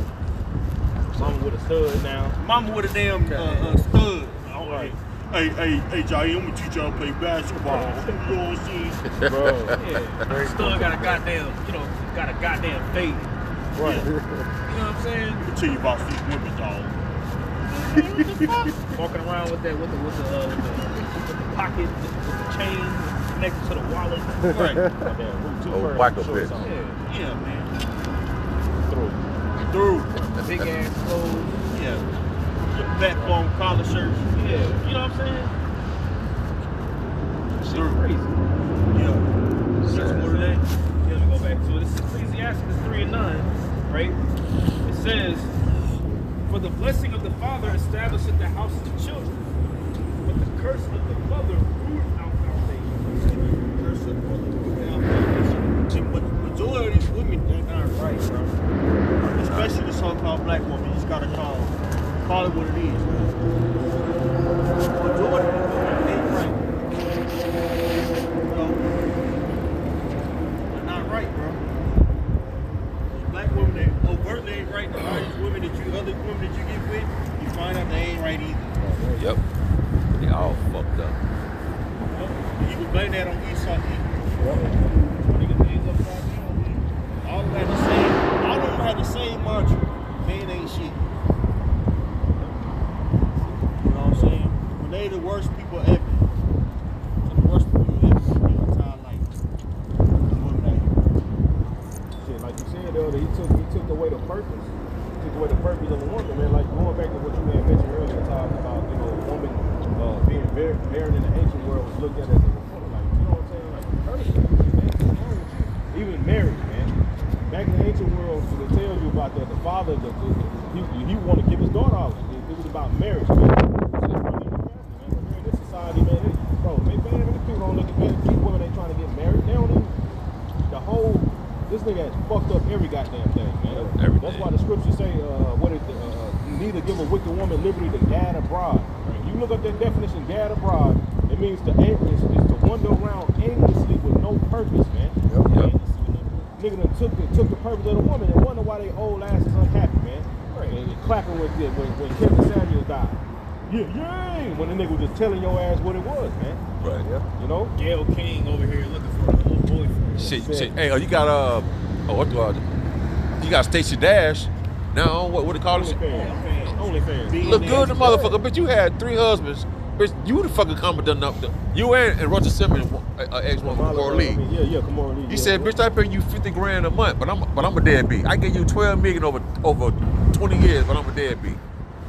Mama with a stud now. mama with a damn stud. Right. Hey, Jai, I'm gonna teach y'all to play basketball. You know what I'm saying? Bro. Yeah. Still got a goddamn, got a goddamn fade. Right. You know what I'm saying? Let me tell you about these women, dog. Walking around with the pocket, with the chain connected to the wallet. Right. Oh, whack a bitch. Yeah. Yeah, man. Through. Through. Big ass clothes. Yeah. Your backbone collar shirts. Yeah. You know what I'm saying? Through. Crazy. Yeah. That's more of that. Yeah, let me go back to it. This is Ecclesiasticus 3:9, right? It says, for the blessing of the father established the houses of children, but the curse of the mother root out foundations. See, but majority of these women, they're not right, bro. Especially the so-called black woman. You just gotta call it what it is, man. Majority of them ain't right. You know? They're not right, bro. Black women, they overtly ain't right. The other women that you get with, you find out they ain't right either. Yep. They all fucked up. You can blame that on Esau. All of them had the same mantra. Man ain't shit. You know what I'm saying? When they the worst people ever. Some of the worst people you ever seen in your entire life. The women out here. Shit, like you said earlier, he took away the purpose. He took away the purpose of a woman, man. Like going back to what you had mentioned earlier, talking about, a woman being married in the ancient world was looked at as a woman. Like, you know what I'm saying? Like a person. Even marriage, man. Back in the ancient world, so they tell you about the father, he wanted to give his daughter out. It was about marriage, man. In this society, man, people don't look at men. These women ain't trying to get married. They don't even. This nigga has fucked up every goddamn thing, man. Everything. That's why the scriptures say, neither give a wicked woman liberty to gad abroad. Right? You look up that definition, gad abroad, it means to wander around aimlessly with no purpose, man. Yep. Nigga done took the purpose of the woman and wonder why they old ass is unhappy, man. Right. And clapping when Kevin Samuels died. Yeah, when the nigga was just telling your ass what it was, man. Right. Yeah. You know? Gail King over here looking for a little boyfriend. Shit. Hey, you got you got Stacey Dash. Now what do they call it? OnlyFans. Look good, the motherfucker. Bitch, you had 3 husbands. Bitch, you the fucking competent enough. You and Roger Simmons, ex-woman from Kamora Lee. Yeah, Kamora Lee. You said, bitch, I pay you $50,000 a month, but I'm a deadbeat. I gave you $12 million over 20 years, but I'm a deadbeat.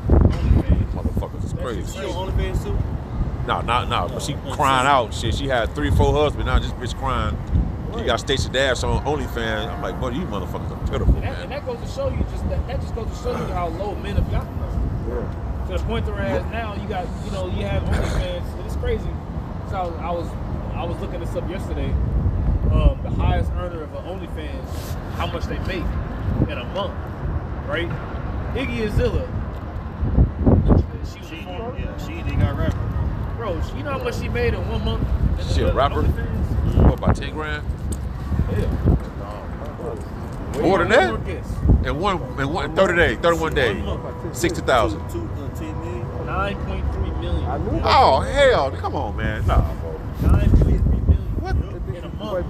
Motherfuckers is crazy. She on OnlyFans too? No. But she crying out. Shit, she had 3-4 husbands. Now this bitch crying. You got Stacey Dash on OnlyFans. I'm like, buddy, you motherfuckers are pitiful, And man. that goes to show you that just goes to show you how low men have gotten. To the point whereas now you have OnlyFans, and it's crazy. So I was looking this up yesterday. The highest earner of an OnlyFans, how much they make in a month, right? Iggy Azalea. She got rapper. Bro, you know how much she made in 1 month? She a rapper? OnlyFans? What, about $10,000? Yeah. More than that? More guess. In 31 days, 60,000. 10 million. 9.3 million. Oh hell, come on, man. Nah, bro. 9.3 million. What? In a month.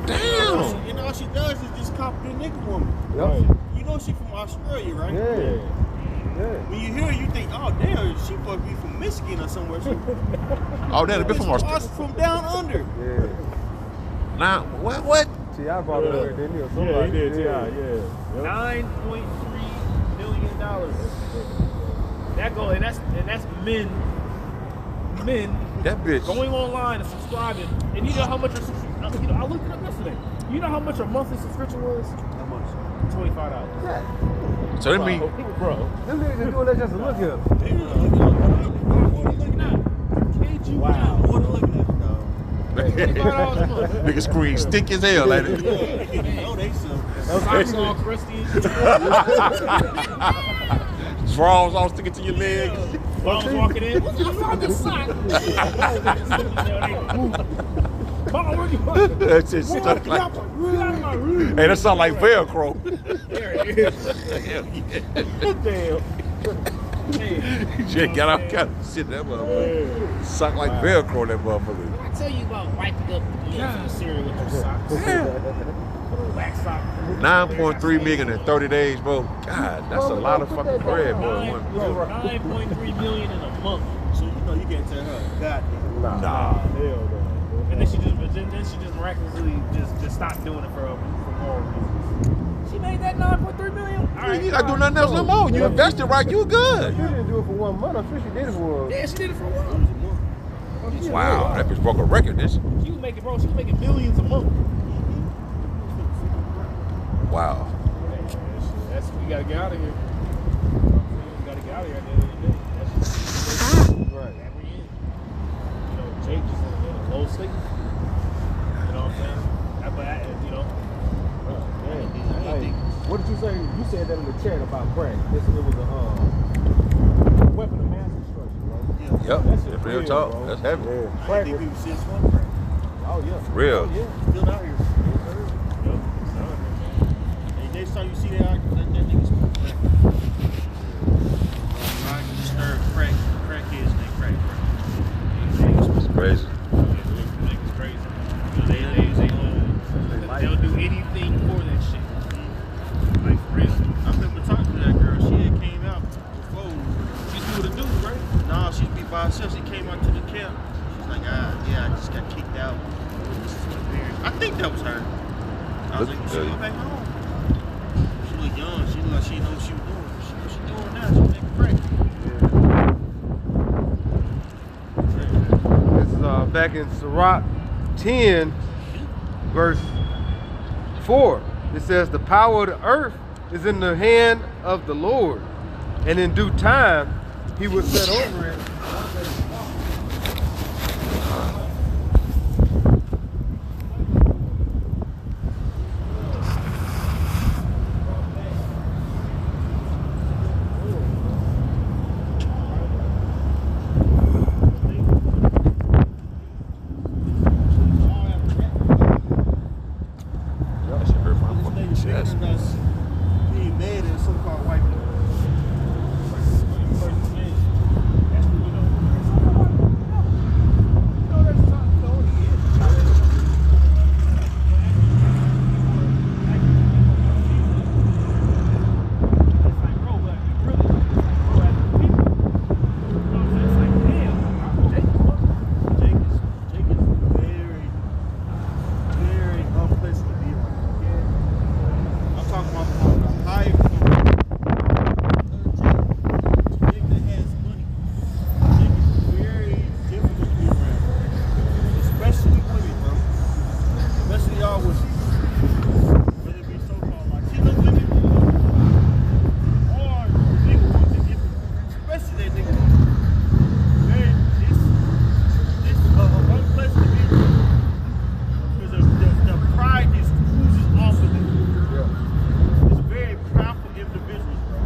Damn. And all she does is just copy the nigga woman. Right. You know she from Australia, right? Yeah. When you hear her, you think, oh damn, she must be from Michigan or somewhere. Oh, that'd be from Australia. From down under. Yeah. Now, what? T.I. brought it up, didn't he? Or Yeah, somebody? he did. Yeah. $9.3 million. That go and that's men That bitch. going online and subscribing. And you know how much I looked it up yesterday. You know how much a monthly subscription was? How much? $25. So that mean, Bro. Them niggas just doing that just to look here. What are you looking at? Kid, you wow. What are you looking at, dog? $25 a month. nigga screen stick as hell like that. Oh, they some. Socks all crusty. Drawers all sticking to your legs. When I was walking in, I found this sock. Mom, where you going? That shit stuck like. Get out of my room. Hey, that sound like Velcro. There it is. Damn. Shit, got out, got shit that motherfucker. Suck like Velcro, that motherfucker. I tell you about wiping up the cereal with your socks. Black sock. 9.3 million in 30 days, bro. God, that's a lot of fucking bread, bro. 9.3 million in a month. So you know you can't tell her. Goddamn. Nah. Hell no. And then she just miraculously just stopped doing it for moral reasons. She made that 9.3 million. All right, You ain't gotta do nothing else no more. You invested right, you good. She didn't do it for 1 month. I'm sure she did it for. Yeah, she did it for a while. Wow, that bitch broke a record, didn't she? She was making millions a month. Wow. That's we gotta get out of here. We gotta get out of here at the end of the day. That's just Right. that we in. You know, Jake just in a closed state. You know what I'm saying? What did you say? You said that in the chat about crack. It was a weapon of mass destruction, bro. Yep, That shit that's real real, talk. bro. That's heavy. Yeah. I Crack think was- people shit smoke crack. Oh yeah. For real. Oh, yeah. Still out here. Hey, next time you see that nigga smoke crack. I disturb crackheads and they crack. It's crazy. It's crazy. They'll do anything for that shit. Like for real. I remember talking to that girl. She had came out before. She's with a dude, right? Nah, she'd be by herself. She came out to the camp. She's like, yeah, I just got kicked out. I think that was her. I was like, you should go back home. She was young. She looked like she didn't know what she was doing. What she doing now? She making crack. This is back in Sirach 10, verse 4. It says, the power of the earth is in the hand of the Lord, and in due time he will set over it. That shit hurt my This fucking nigga chest. figuring us being mad at so-called white people. Jake is very, very unpleasant to be around. I'm talking about on the high Jake that has money. Jake is very difficult to be around. Especially women, bro. Especially y'all women. Whether it be so-called Latino women or nigga ones that get, especially that nigga. Man, this unpleasant to be around. Because the pride just oozes off of them. It's very powerful individuals, bro.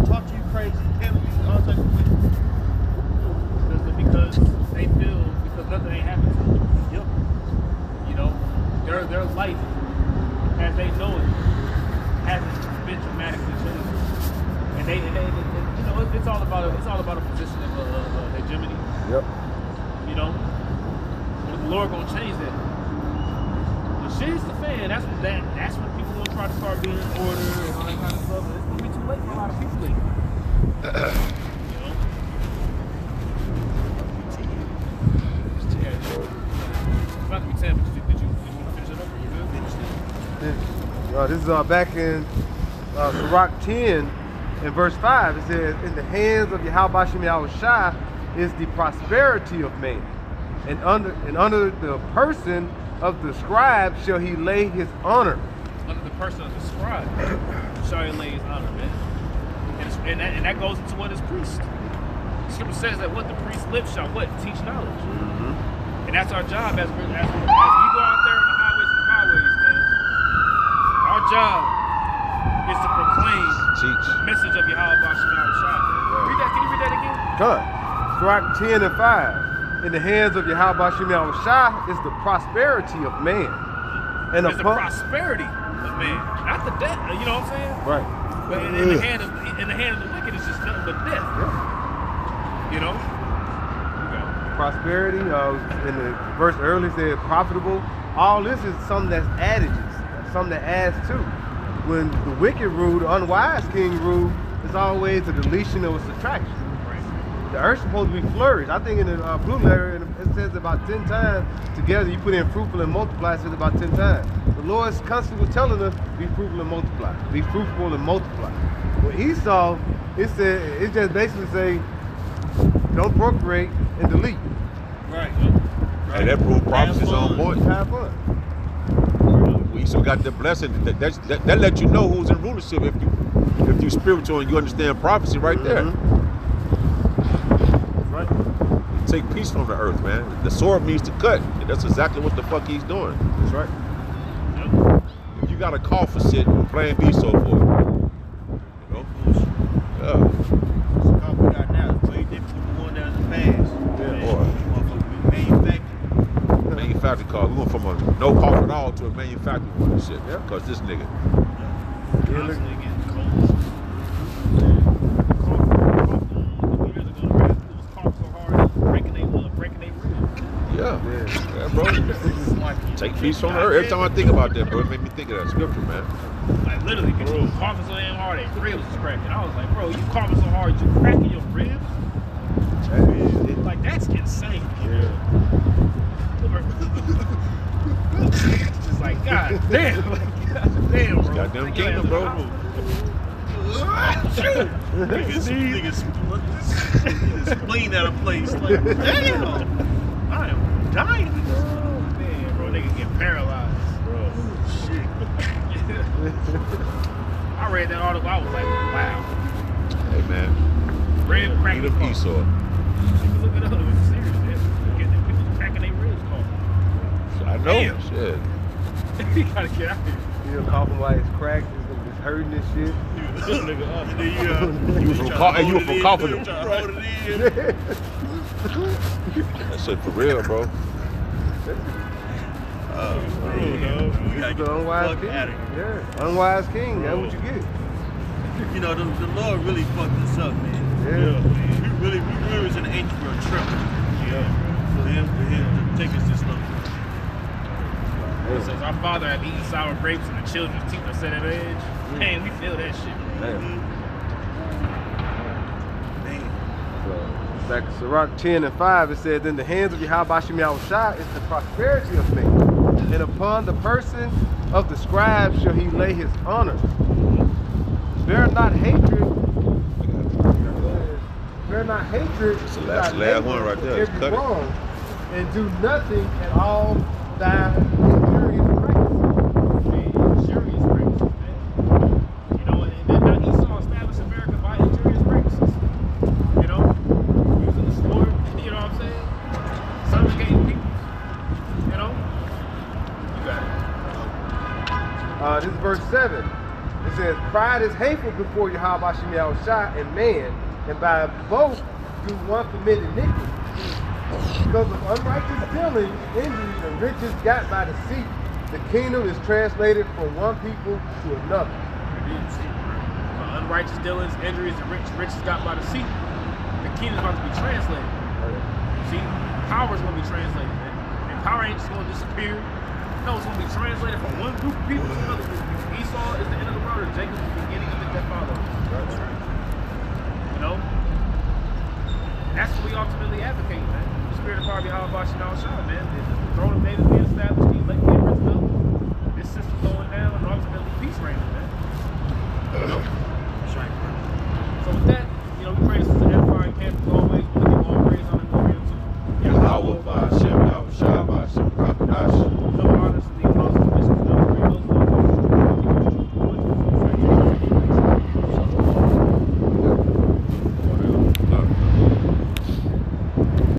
Talk to you crazy, penalties, all types of things. Because they feel because nothing ain't happened to them. Yep. You know, their life as they know it hasn't been dramatically changed. And they you know, it's all about a position of hegemony. Yep. You know, but the Lord gonna change that. When shit hits the fan, that's when people want to about to start being in order and all that kind of stuff. It's gonna be too late for a lot of people. You know? It's about to be 10, but did you want to finish it up? You good? Finish it? This is back in Sirach 10 in verse 5. It says, in the hands of Yahweh Shem Yahushua is the prosperity of man. And under the person of the scribe shall he lay his honor. Under the person of the scribe shall he lay his honor, man. And that goes into what is priest. The scripture says that what the priest's lips shall what? Teach knowledge. And that's our job as we go out there in the highways and byways, man. Our job is to proclaim Teach. the message of Yahweh Shem Yahushua. Read that. Can you read that again? Good. Sirach 10 and 5. In the hands of Yahweh Shem Yahushua is the prosperity of man. And It's the prosperity of man, not the death. You know what I'm saying? Right. But in the hand of the wicked, it's just nothing but death. Yeah. You know. Prosperity, in the verse earlier said profitable. All this is something that's addages, something that adds to. When the wicked rule, the unwise king rule, it's always a deletion or a subtraction. Right. The earth's supposed to be flourished. I think in the blue letter, it says about 10 times together. You put in fruitful and multiply, it says about 10 times. The Lord's constantly was telling us, be fruitful and multiply. Be fruitful and multiply. When Esau, it said, it just basically say, don't procreate and delete. Right. Hey, that proof prophecy's on point. Have fun. We still got the blessing. That let you know who's in rulership if you spiritual and you understand prophecy right there. Right. Take peace from the earth, man. The sword means to cut. And that's exactly what the fuck he's doing. That's right. If you got a call for shit, plan B so forth. You know? Yeah. The car we got now is way different from the one that was in the past. Yeah, boy. Manufactured. Manufactured car. We went from a no cost at all to a manufactured one and shit. Yep. Because this nigga. Constantly getting cold. Breaking their ribs. Yeah, bro. Take peace from the earth. Every time I think about that, bro, it made me think of that scripture, man. Like literally, because you was coughing so damn hard, their ribs was cracking. I was like, bro, you coughing so hard, you cracking your ribs? Like that's insane. Yeah. Just like, god damn, god damn, bro. Goddamn kingdom, bro. Niggas spleen out of place. Like, damn, I am dying in this. Man, bro, niggas get paralyzed, bro. Shit. I read that article, I was like, wow. Hey, man. Rib cracking. Eat of Esau. You can look it up. It's serious, man. People cracking their ribs cough. I know. Damn. Shit. You gotta get out here. You know, coughing like it's cracked, it's hurting and shit. You was from coughing. That shit for real, bro. This is the unwise king. Yeah, unwise king. That's what you get. You know, the Lord really fucked us up, man. Yeah. We really was in an ancient world trip. Yeah. For him to take us this long. It says our father had eaten sour grapes and the children's teeth are set at edge. Man, we feel that shit. Damn. Man. So, back in Sirach 10 and 5, it says, in the hands of Yahweh Shem Yahushua is the prosperity of man, and upon the person of the scribe shall he lay his honor. Bear not hatred. Bear not hatred. It's the last one right there. It's cut it. Wrong, and do nothing at all thy injurious practices. Injurious practices, man. You know, and then not Esau established America by injurious practices. You know, using the sword, you know what I'm saying? Subjugating people. You know? You got it. This is verse 7. It says, pride is hateful before Yahweh Shem Yahushua and man, and by both do one commit iniquity. Because of unrighteous dealing, injuries, and riches got by deceit, the kingdom is translated from one people to another. Unrighteous dealings, injuries, and riches got by deceit. The kingdom is about to be translated. See, power is going to be translated, man. And power ain't just going to disappear. No, it's going to be translated from one group of people to another group of people. Esau is the end of the world, and Jacob is the beginning of it that follows. You know? And that's what we ultimately advocate, man. The spirit of Barbie Halabash and Al Shah, man. The throne of David being established, the elect